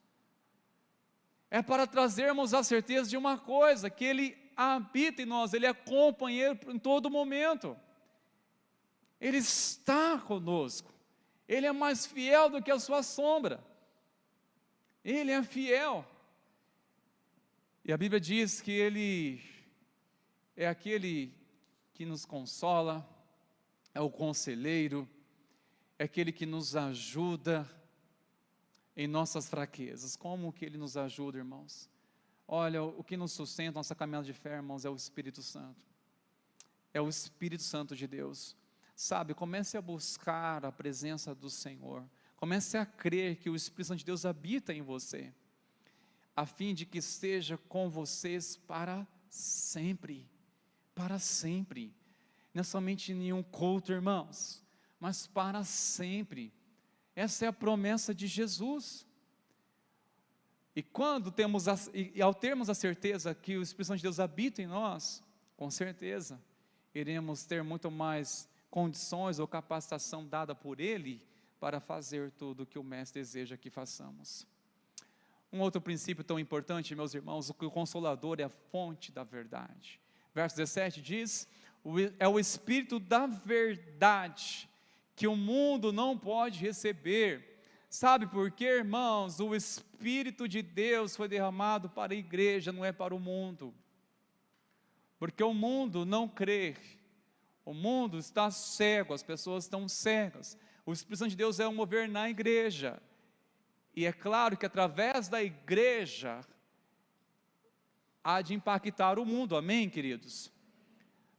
É para trazermos a certeza de uma coisa, que Ele habita em nós, Ele é companheiro em todo momento. Ele está conosco. Ele é mais fiel do que a sua sombra. Ele é fiel. E a Bíblia diz que Ele é aquele que nos consola, é o conselheiro, é aquele que nos ajuda em nossas fraquezas. Como que Ele nos ajuda, irmãos? Olha, o que nos sustenta nossa caminhada de fé, irmãos, é o Espírito Santo. É o Espírito Santo de Deus. Sabe, comece a buscar a presença do Senhor. Comece a crer que o Espírito Santo de Deus habita em você, a fim de que esteja com vocês para sempre. Para sempre. Não é somente em um culto, irmãos, mas para sempre. Essa é a promessa de Jesus. E ao termos a certeza que o Espírito Santo de Deus habita em nós, com certeza, iremos ter muito mais condições ou capacitação dada por Ele para fazer tudo o que o Mestre deseja que façamos. Um outro princípio tão importante, meus irmãos, o que o Consolador é a fonte da verdade. Verso 17 diz, é o Espírito da verdade, que o mundo não pode receber. Sabe por quê, irmãos? O Espírito de Deus foi derramado para a igreja, não é para o mundo. Porque o mundo não crê. O mundo está cego, as pessoas estão cegas. O Espírito Santo de Deus é um mover na igreja. E é claro que através da igreja há de impactar o mundo, amém, queridos?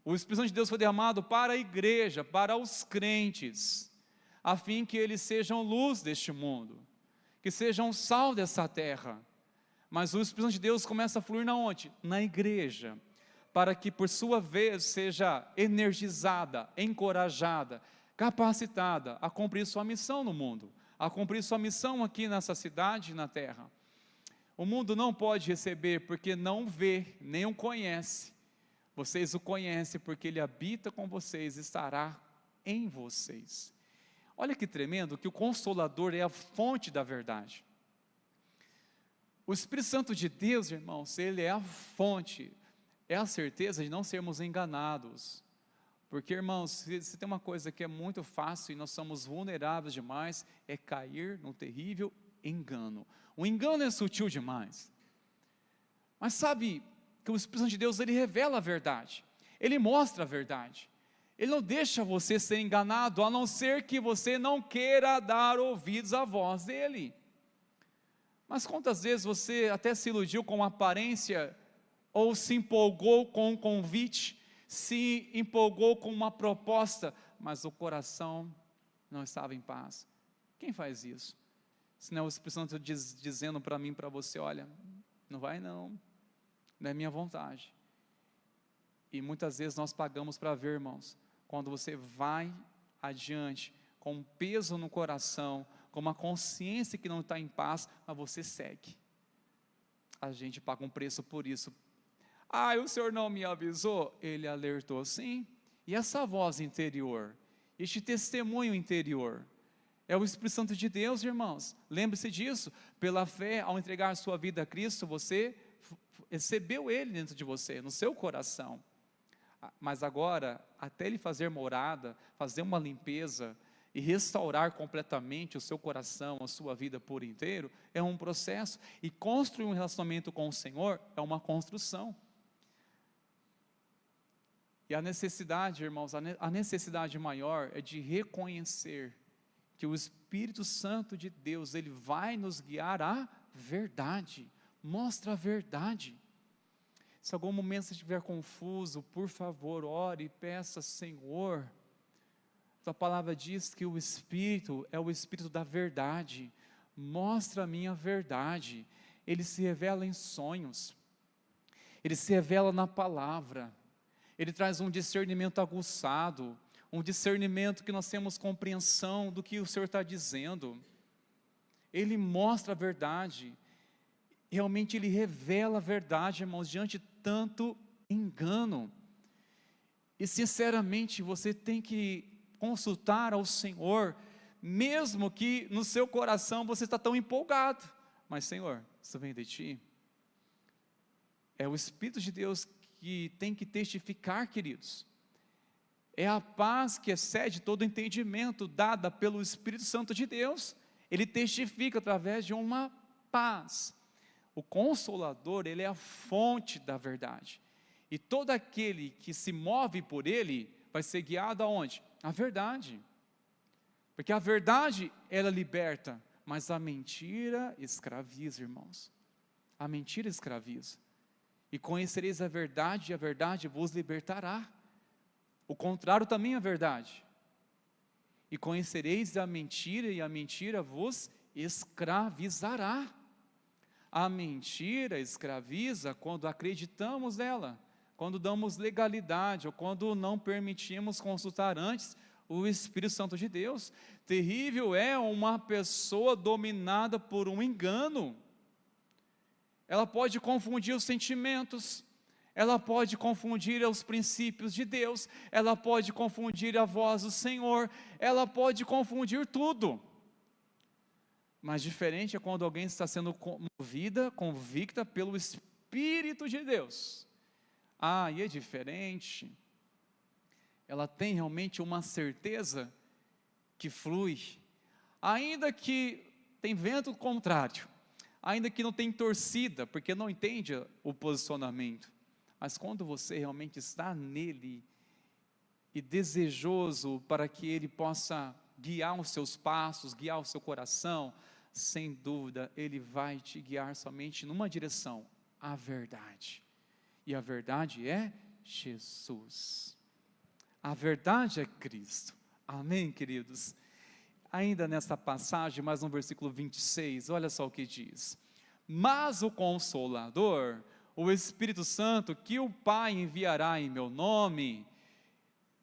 O Espírito Santo de Deus foi derramado para a igreja, para os crentes, a fim que eles sejam luz deste mundo, que sejam sal dessa terra. Mas o Espírito Santo de Deus começa a fluir na onde? Na igreja, para que por sua vez seja energizada, encorajada, capacitada a cumprir sua missão no mundo, a cumprir sua missão aqui nessa cidade e na terra. O mundo não pode receber porque não vê, nem o conhece. Vocês o conhecem porque Ele habita com vocês, estará em vocês. Olha que tremendo, que o Consolador é a fonte da verdade. O Espírito Santo de Deus, irmãos, Ele é a fonte, é a certeza de não sermos enganados. Porque, irmãos, se tem uma coisa que é muito fácil e nós somos vulneráveis demais, é cair num terrível engano. O engano é sutil demais. Mas sabe que o Espírito Santo de Deus, Ele revela a verdade. Ele mostra a verdade. Ele não deixa você ser enganado, a não ser que você não queira dar ouvidos à voz dEle. Mas quantas vezes você até se iludiu com uma aparência, ou se empolgou com um convite, se empolgou com uma proposta, mas o coração não estava em paz? Quem faz isso? Se não é o Espírito Santo dizendo para mim, para você, olha, não vai não é minha vontade. E muitas vezes nós pagamos para ver, irmãos, quando você vai adiante, com um peso no coração, com uma consciência que não está em paz, mas você segue. A gente paga um preço por isso. O Senhor não me avisou? Ele alertou, sim. E essa voz interior, este testemunho interior, é o Espírito Santo de Deus, irmãos. Lembre-se disso. Pela fé, ao entregar sua vida a Cristo, você recebeu Ele dentro de você, no seu coração. Mas agora, até Ele fazer morada, fazer uma limpeza e restaurar completamente o seu coração, a sua vida por inteiro, é um processo. E construir um relacionamento com o Senhor é uma construção. E a necessidade, irmãos, a necessidade maior é de reconhecer que o Espírito Santo de Deus, Ele vai nos guiar à verdade, mostra a verdade. Se algum momento você estiver confuso, por favor, ore e peça, Senhor, a palavra diz que o Espírito é o Espírito da verdade, mostra a minha verdade. Ele se revela em sonhos, Ele se revela na palavra, Ele traz um discernimento aguçado, um discernimento que nós temos compreensão do que o Senhor está dizendo. Ele mostra a verdade, realmente Ele revela a verdade, irmãos, diante de tanto engano. E sinceramente você tem que consultar ao Senhor, mesmo que no seu coração você está tão empolgado, mas Senhor, isso vem de Ti. É o Espírito de Deus que tem que testificar, queridos. É a paz que excede todo entendimento, dada pelo Espírito Santo de Deus. Ele testifica através de uma paz. O Consolador, Ele é a fonte da verdade. E todo aquele que se move por Ele, vai ser guiado aonde? A verdade. Porque a verdade, ela liberta, mas a mentira escraviza, irmãos. A mentira escraviza. E conhecereis a verdade, e a verdade vos libertará. O contrário também é verdade. E conhecereis a mentira, e a mentira vos escravizará. A mentira escraviza quando acreditamos nela, quando damos legalidade, ou quando não permitimos consultar antes o Espírito Santo de Deus. Terrível é uma pessoa dominada por um engano. Ela pode confundir os sentimentos, ela pode confundir os princípios de Deus, ela pode confundir a voz do Senhor, ela pode confundir tudo. Mas diferente é quando alguém está sendo convicta pelo Espírito de Deus. E é diferente. Ela tem realmente uma certeza que flui, ainda que tem vento contrário, ainda que não tem torcida, porque não entende o posicionamento. Mas quando você realmente está nele, e desejoso para que Ele possa guiar os seus passos, guiar o seu coração, sem dúvida, Ele vai te guiar somente numa direção, a verdade. E a verdade é Jesus. A verdade é Cristo. Amém, queridos? Ainda nessa passagem, mais no versículo 26, olha só o que diz: Mas o Consolador, o Espírito Santo, que o Pai enviará em meu nome,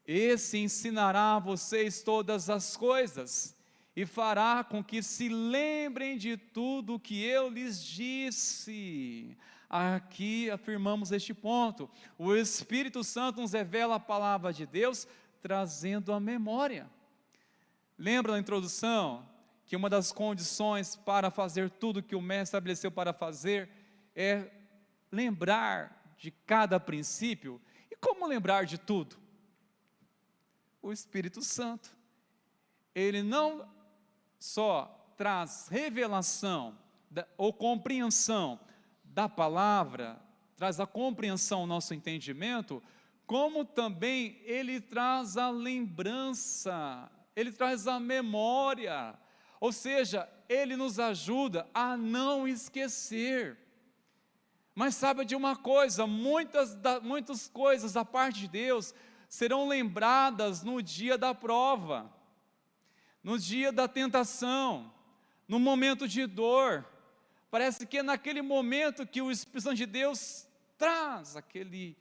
esse ensinará a vocês todas as coisas e fará com que se lembrem de tudo que eu lhes disse. Aqui afirmamos este ponto: o Espírito Santo nos revela a palavra de Deus, trazendo a memória. Lembra na introdução que uma das condições para fazer tudo que o Mestre estabeleceu para fazer é lembrar de cada princípio? E como lembrar de tudo? O Espírito Santo, ele não só traz revelação ou compreensão da palavra, traz a compreensão ao nosso entendimento, como também ele traz a lembrança, ele traz a memória, ou seja, ele nos ajuda a não esquecer. Mas sabe de uma coisa, muitas coisas da parte de Deus serão lembradas no dia da prova, no dia da tentação, no momento de dor. Parece que é naquele momento que o Espírito Santo de Deus traz aquele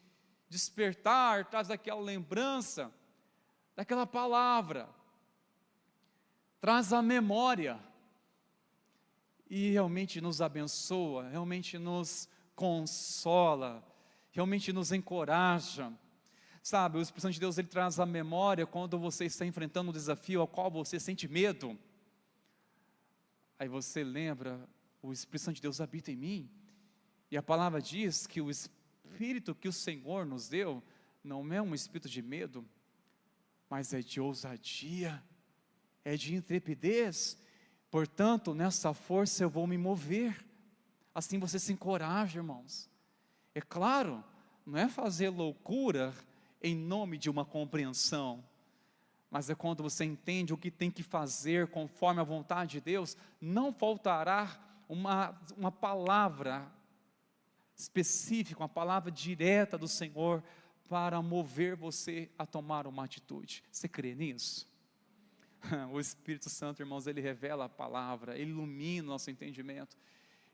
despertar, traz aquela lembrança daquela palavra, traz a memória e realmente nos abençoa, realmente nos consola, realmente nos encoraja. Sabe, o Espírito Santo de Deus, ele traz a memória quando você está enfrentando um desafio ao qual você sente medo. Aí você lembra, o Espírito Santo de Deus habita em mim, e a palavra diz que o Espírito que o Senhor nos deu, não é um espírito de medo, mas é de ousadia, é de intrepidez. Portanto, nessa força eu vou me mover. Assim você se encoraja, irmãos. É claro, não é fazer loucura em nome de uma compreensão, mas é quando você entende o que tem que fazer conforme a vontade de Deus. Não faltará uma palavra específica, uma palavra direta do Senhor para mover você a tomar uma atitude. Você crê nisso? O Espírito Santo, irmãos, ele revela a palavra, ele ilumina o nosso entendimento,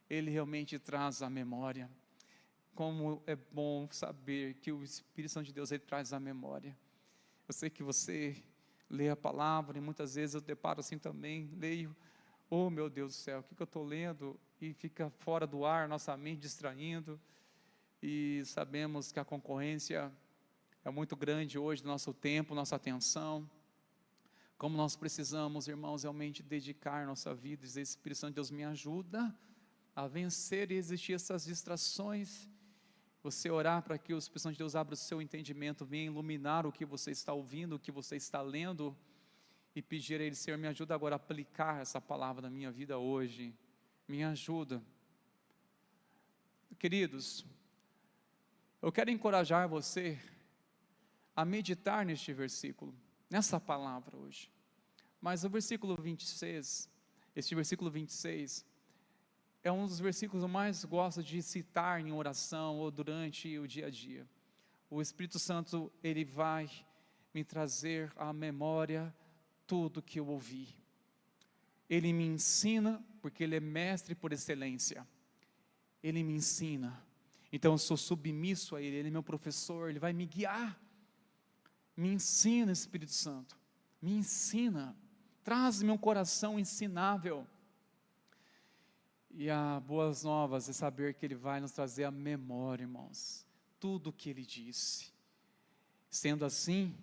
ele realmente traz a memória. Como é bom saber que o Espírito Santo de Deus, ele traz a memória. Eu sei que você lê a palavra e muitas vezes eu deparo assim também, leio, oh meu Deus do céu, o que eu estou lendo? E fica fora do ar, nossa mente distraindo, e sabemos que a concorrência é muito grande hoje do nosso tempo, nossa atenção. Como nós precisamos, irmãos, realmente dedicar nossa vida, dizer: Espírito Santo de Deus, me ajuda a vencer e resistir a essas distrações. Você orar para que o Espírito Santo de Deus abra o seu entendimento, venha iluminar o que você está ouvindo, o que você está lendo, e pedir a Ele: Senhor, me ajuda agora a aplicar essa palavra na minha vida hoje, me ajuda. Queridos, eu quero encorajar você a meditar neste versículo, nessa palavra hoje. Mas o versículo 26, este versículo 26, é um dos versículos que eu mais gosto de citar em oração ou durante o dia a dia. O Espírito Santo, ele vai me trazer à memória tudo que eu ouvi. Ele me ensina, porque ele é mestre por excelência. Ele me ensina. Então eu sou submisso a ele é meu professor, ele vai me guiar. Me ensina, Espírito Santo, me ensina, traz-me um coração ensinável. E a boas novas é saber que ele vai nos trazer a memória, irmãos, tudo o que ele disse. Sendo assim,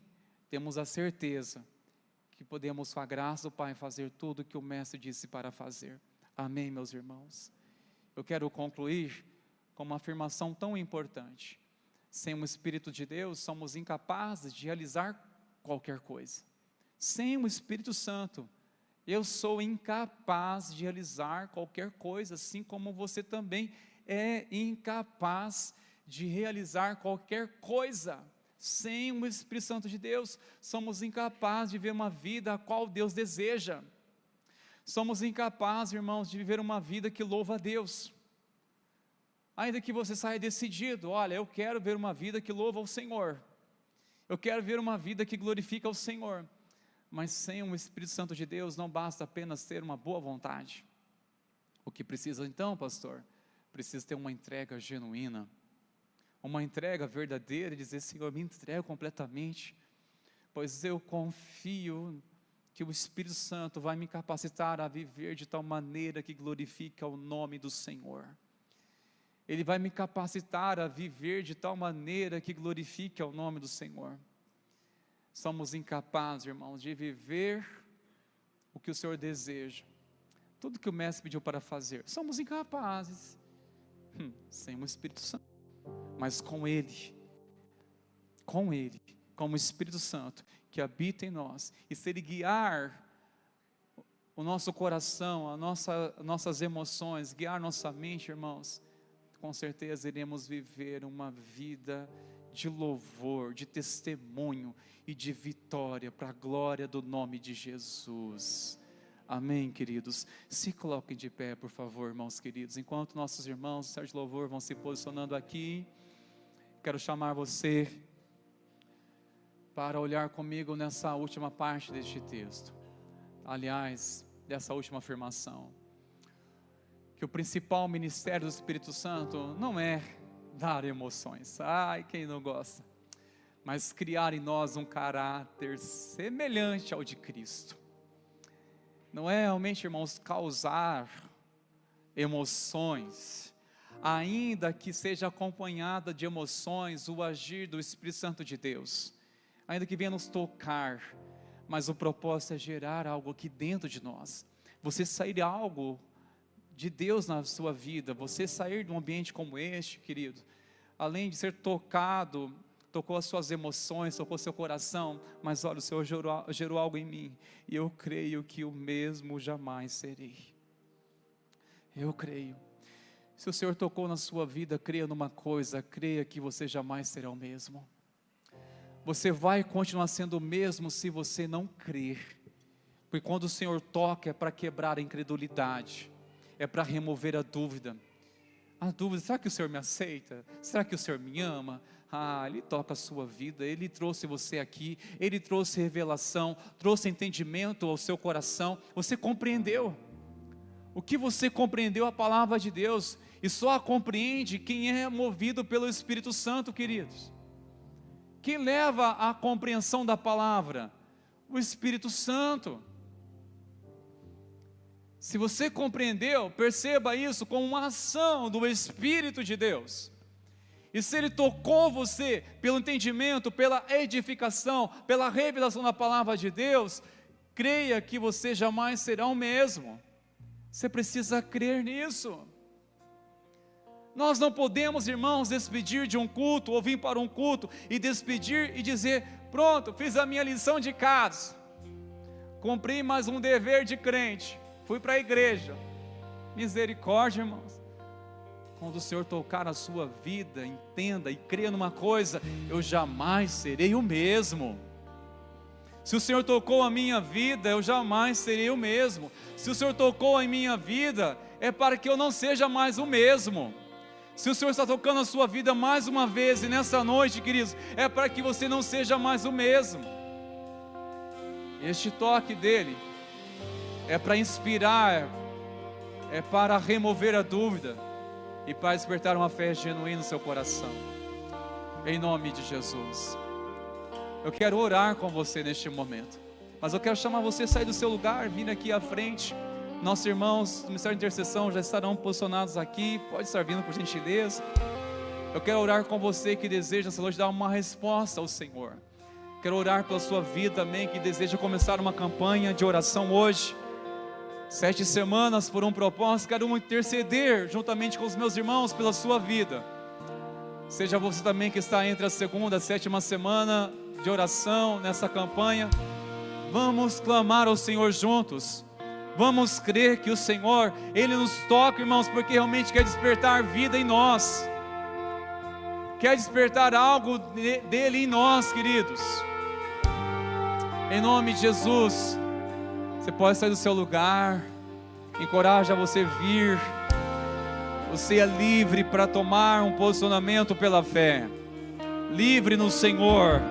temos a certeza que podemos, com a graça do Pai, fazer tudo o que o Mestre disse para fazer. Amém, meus irmãos? Eu quero concluir com uma afirmação tão importante: sem o Espírito de Deus, somos incapazes de realizar qualquer coisa. Sem o Espírito Santo, eu sou incapaz de realizar qualquer coisa, assim como você também é incapaz de realizar qualquer coisa. Sem o Espírito Santo de Deus, somos incapazes de viver uma vida a qual Deus deseja. Somos incapazes, irmãos, de viver uma vida que louva a Deus. Ainda que você saia decidido: olha, eu quero ver uma vida que louva ao Senhor, eu quero ver uma vida que glorifica ao Senhor. Mas sem o Espírito Santo de Deus, não basta apenas ter uma boa vontade. O que precisa então, pastor? precisa ter uma entrega genuína, uma entrega verdadeira, e dizer: Senhor, me entrego completamente, pois eu confio que o Espírito Santo vai me capacitar a viver de tal maneira que glorifique o nome do Senhor. Ele vai me capacitar a viver de tal maneira que glorifique o nome do Senhor. Somos incapazes, irmãos, de viver o que o Senhor deseja, tudo que o Mestre pediu para fazer. Somos incapazes, sem o Espírito Santo, mas com Ele, como o Espírito Santo que habita em nós, e se Ele guiar o nosso coração, nossas emoções, guiar nossa mente, irmãos, com certeza iremos viver uma vida de louvor, de testemunho e de vitória para a glória do nome de Jesus. Amém, queridos? Se coloquem de pé, por favor, irmãos queridos. Enquanto nossos irmãos do Ministério de Louvor vão se posicionando aqui, quero chamar você para olhar comigo nessa última parte deste texto. Aliás, dessa última afirmação. Que o principal ministério do Espírito Santo não é dar emoções. Ai, quem não gosta. Mas criar em nós um caráter semelhante ao de Cristo. Não é realmente, irmãos, causar emoções, ainda que seja acompanhada de emoções o agir do Espírito Santo de Deus, ainda que venha nos tocar, mas o propósito é gerar algo aqui dentro de nós, você sair algo de Deus na sua vida, você sair de um ambiente como este, querido, além de ser tocado, tocou as suas emoções, tocou seu coração, mas olha, o Senhor gerou algo em mim, e eu creio que o mesmo jamais serei. Eu creio. Se o Senhor tocou na sua vida, creia numa coisa, creia que você jamais será o mesmo. Você vai continuar sendo o mesmo se você não crer, porque quando o Senhor toca é para quebrar a incredulidade, é para remover a dúvida, será que o Senhor me aceita? Será que o Senhor me ama? Ele toca a sua vida, Ele trouxe você aqui, Ele trouxe revelação, trouxe entendimento ao seu coração, você compreendeu, o que você compreendeu a palavra de Deus, e só a compreende quem é movido pelo Espírito Santo, queridos. Quem leva a compreensão da palavra? O Espírito Santo. Se você compreendeu, perceba isso como uma ação do Espírito de Deus. E se Ele tocou você pelo entendimento, pela edificação, pela revelação da palavra de Deus, creia que você jamais será o mesmo. Você precisa crer nisso. Nós não podemos, irmãos, despedir de um culto, ou vir para um culto e despedir e dizer: pronto, fiz a minha lição de casa, cumpri mais um dever de crente, fui para a igreja. Misericórdia, irmãos. Quando o Senhor tocar a sua vida, entenda e creia numa coisa: eu jamais serei o mesmo. Se o Senhor tocou a minha vida, eu jamais serei o mesmo. Se o Senhor tocou a minha vida, é para que eu não seja mais o mesmo. Se o Senhor está tocando a sua vida mais uma vez, e nessa noite, queridos, é para que você não seja mais o mesmo. Este toque dele é para inspirar, é para remover a dúvida, e para despertar uma fé genuína no seu coração, em nome de Jesus. Eu quero orar com você neste momento, mas eu quero chamar você a sair do seu lugar, vir aqui à frente. Nossos irmãos do Ministério de Intercessão já estarão posicionados aqui, pode estar vindo por gentileza. Eu quero orar com você que deseja nessa noite dar uma resposta ao Senhor. Quero orar pela sua vida, amém, que deseja começar uma campanha de oração hoje. 7 semanas por um propósito, quero interceder juntamente com os meus irmãos pela sua vida. Seja você também que está entre a 2ª e a 7ª semana de oração nessa campanha. Vamos clamar ao Senhor juntos. Vamos crer que o Senhor, Ele nos toca, irmãos, porque realmente quer despertar vida em nós. Quer despertar algo dele em nós, queridos. Em nome de Jesus. Você pode sair do seu lugar, encoraja você a vir. Você é livre para tomar um posicionamento pela fé. Livre no Senhor.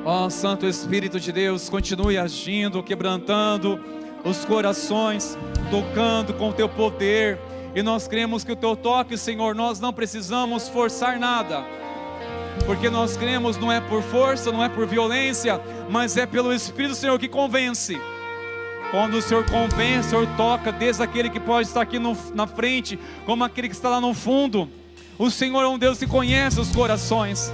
Ó Santo Espírito de Deus, continue agindo, quebrantando os corações, tocando com o teu poder. E nós cremos que o Teu toque, Senhor, nós não precisamos forçar nada, porque nós cremos não é por força, não é por violência, mas é pelo Espírito, Senhor, que convence. Quando o Senhor convence, o Senhor toca, desde aquele que pode estar aqui na frente, como aquele que está lá no fundo. O Senhor é um Deus que conhece os corações.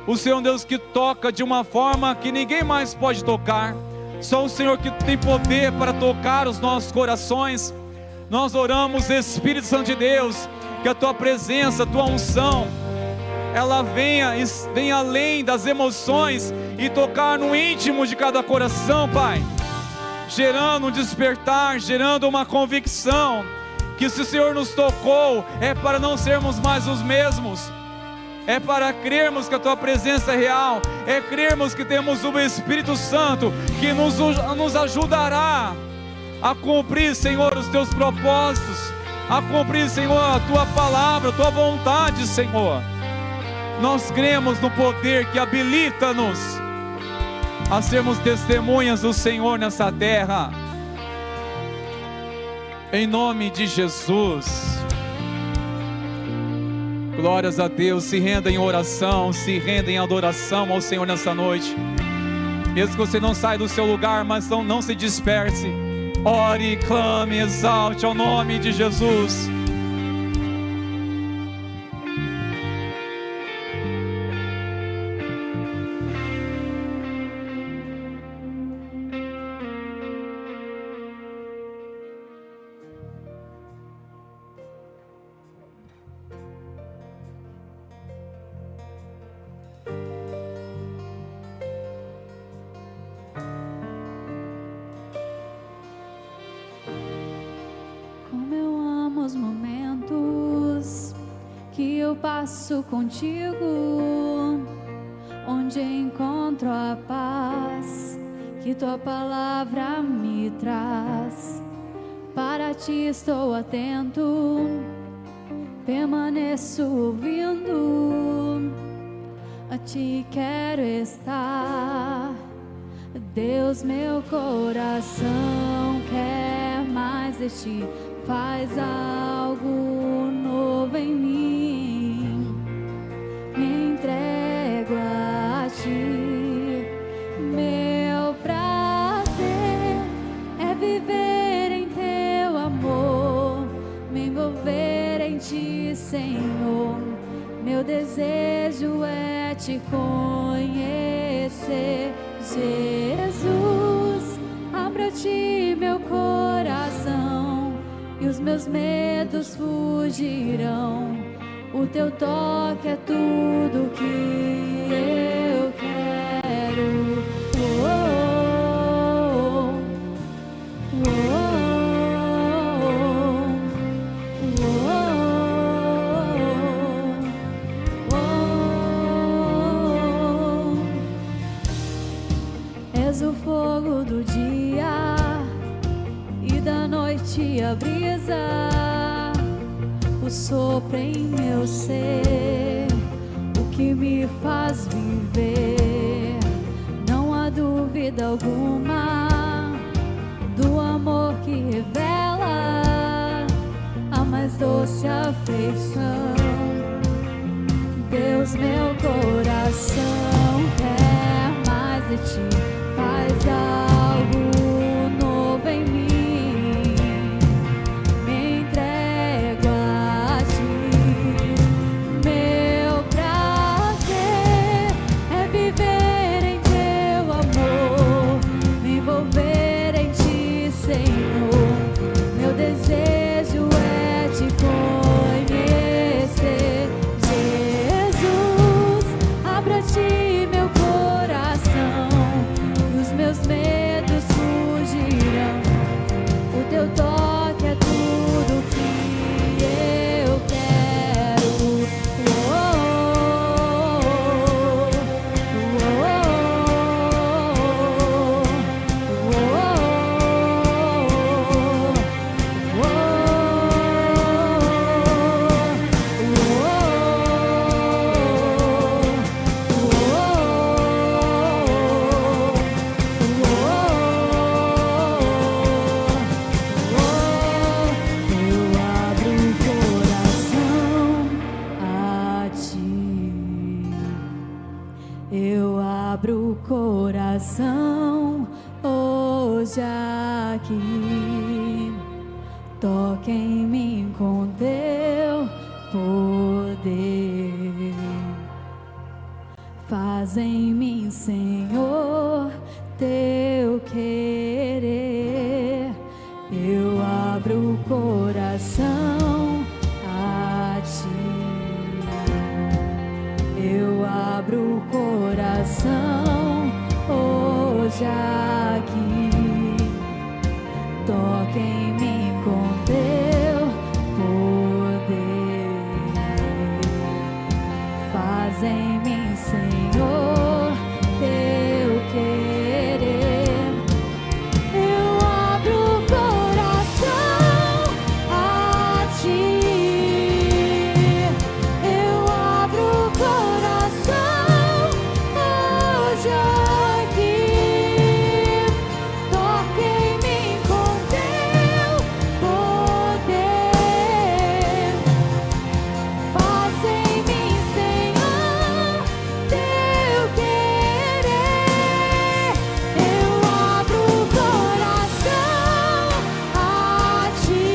O Senhor é um Deus que toca de uma forma que ninguém mais pode tocar. Só o Senhor que tem poder para tocar os nossos corações. Nós oramos, Espírito Santo de Deus, que a Tua presença, a Tua unção, ela venha além das emoções e tocar no íntimo de cada coração, Pai, gerando um despertar, gerando uma convicção, que se o Senhor nos tocou, é para não sermos mais os mesmos, é para crermos que a Tua presença é real, é crermos que temos o Espírito Santo, que nos ajudará a cumprir, Senhor, os Teus propósitos, a cumprir, Senhor, a Tua palavra, a Tua vontade, Senhor. Nós cremos no poder que habilita-nos a sermos testemunhas do Senhor nessa terra. Em nome de Jesus. Glórias a Deus. Se renda em oração, se renda em adoração ao Senhor nessa noite. Mesmo que você não saia do seu lugar, mas não se disperse. Ore, clame, exalte ao nome de Jesus. Passo contigo, onde encontro a paz que Tua palavra me traz. Para Ti estou atento, permaneço ouvindo, a Ti quero estar. Deus, meu coração quer mais de Ti, faz algo novo em mim. Me entrego a Ti, meu prazer é viver em Teu amor, me envolver em Ti, Senhor. Meu desejo é Te conhecer, Jesus. Abra a Ti meu coração e os meus medos fugirão. O Teu toque é tudo que eu quero. Oh, oh, oh, oh, oh. És o fogo do dia e da noite a brisa, o sopro em meu ser, o que me faz viver. Não há dúvida alguma do amor que revela a mais doce afeição. Deus, meu coração quer mais de Ti, faz algo novo em mim. Toca em mim com teu poder. Faz em mim, Senhor, teu querer. Eu abro o coração a ti. Eu abro o coração hoje aqui. Toca em mim com teu poder. Faz em mim, Senhor, teu querer. Eu abro o coração a ti. Eu abro o coração hoje aqui. Toca em mim com teu poder. Faz em mim, Senhor, teu querer. Eu abro o coração a ti.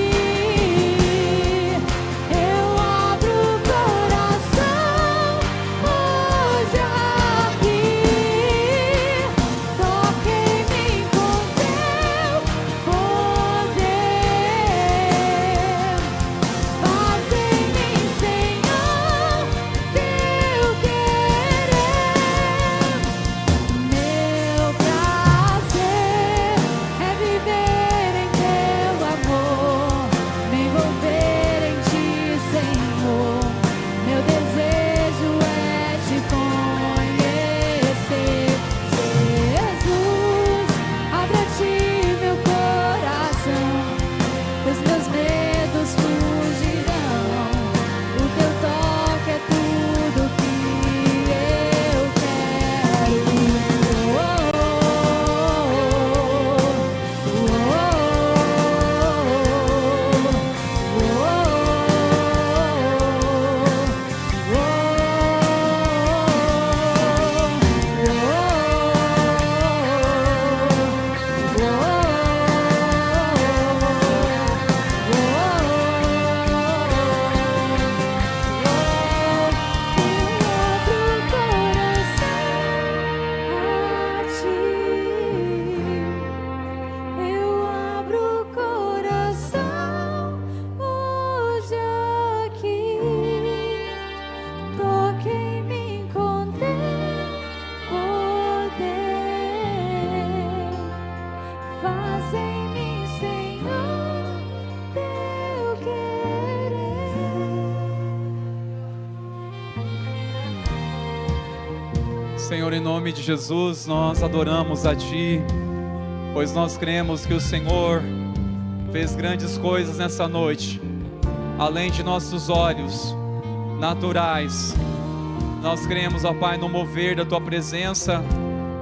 Eu abro o coração hoje aqui. Toca em mim com teu poder. Faz em mim, Senhor, teu querer. Meu prazer é viver em teu amor, me envolver em ti, Senhor. Meu desejo é te conhecer. Jesus, abre a ti meu coração, os meus medos fugirão. O teu toque é tudo que eu quero. Eu abro o coração hoje aqui. Toca em mim com teu poder. Faz em mim, Senhor, teu querer. Senhor, em nome de Jesus, nós adoramos a Ti, pois nós cremos que o Senhor fez grandes coisas nessa noite, além de nossos olhos naturais. Nós cremos, ó Pai, no mover da Tua presença,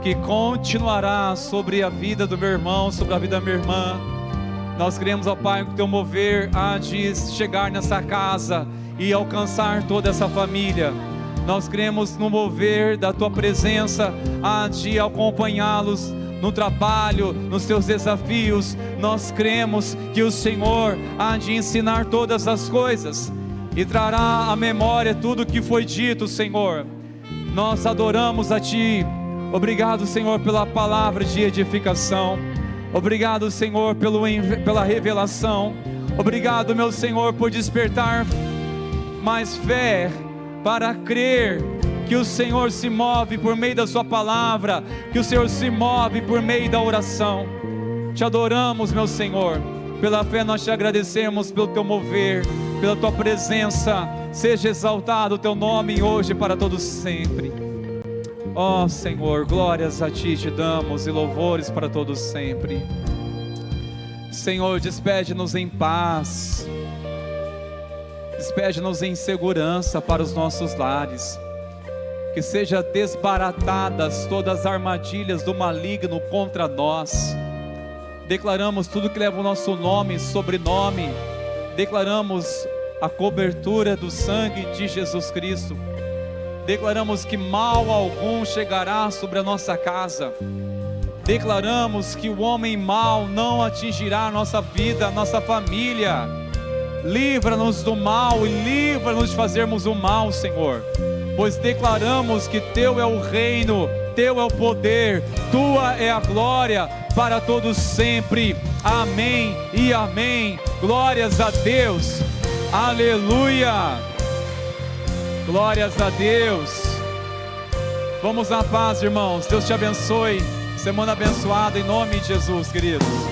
que continuará sobre a vida do meu irmão, sobre a vida da minha irmã. Nós cremos, ó Pai, que o Teu mover há de chegar nessa casa e alcançar toda essa família. Nós cremos no mover da Tua presença, há de acompanhá-los no trabalho, nos seus desafios. Nós cremos que o Senhor há de ensinar todas as coisas e trará à memória tudo o que foi dito, Senhor. Nós adoramos a Ti. Obrigado, Senhor, pela palavra de edificação. Obrigado, Senhor, pela revelação. Obrigado, meu Senhor, por despertar mais fé para crer que o Senhor se move por meio da Sua palavra, que o Senhor se move por meio da oração. Te adoramos, meu Senhor. Pela fé nós te agradecemos pelo Teu mover, pela Tua presença. Seja exaltado o Teu nome hoje para todos sempre. Ó Senhor, glórias a Ti te damos e louvores para todos sempre. Senhor, despede-nos em paz. Despede-nos em segurança para os nossos lares. Que seja desbaratadas todas as armadilhas do maligno contra nós. Declaramos tudo que leva o nosso nome e sobrenome. Declaramos a cobertura do sangue de Jesus Cristo. Declaramos que mal algum chegará sobre a nossa casa. Declaramos que o homem mau não atingirá a nossa vida, a nossa família. Livra-nos do mal e livra-nos de fazermos o mal, Senhor. Pois declaramos que Teu é o reino, Teu é o poder, Tua é a glória para todos sempre. Amém e amém. Glórias a Deus. Aleluia. Glórias a Deus. Vamos na paz, irmãos. Deus te abençoe. Semana abençoada em nome de Jesus, queridos.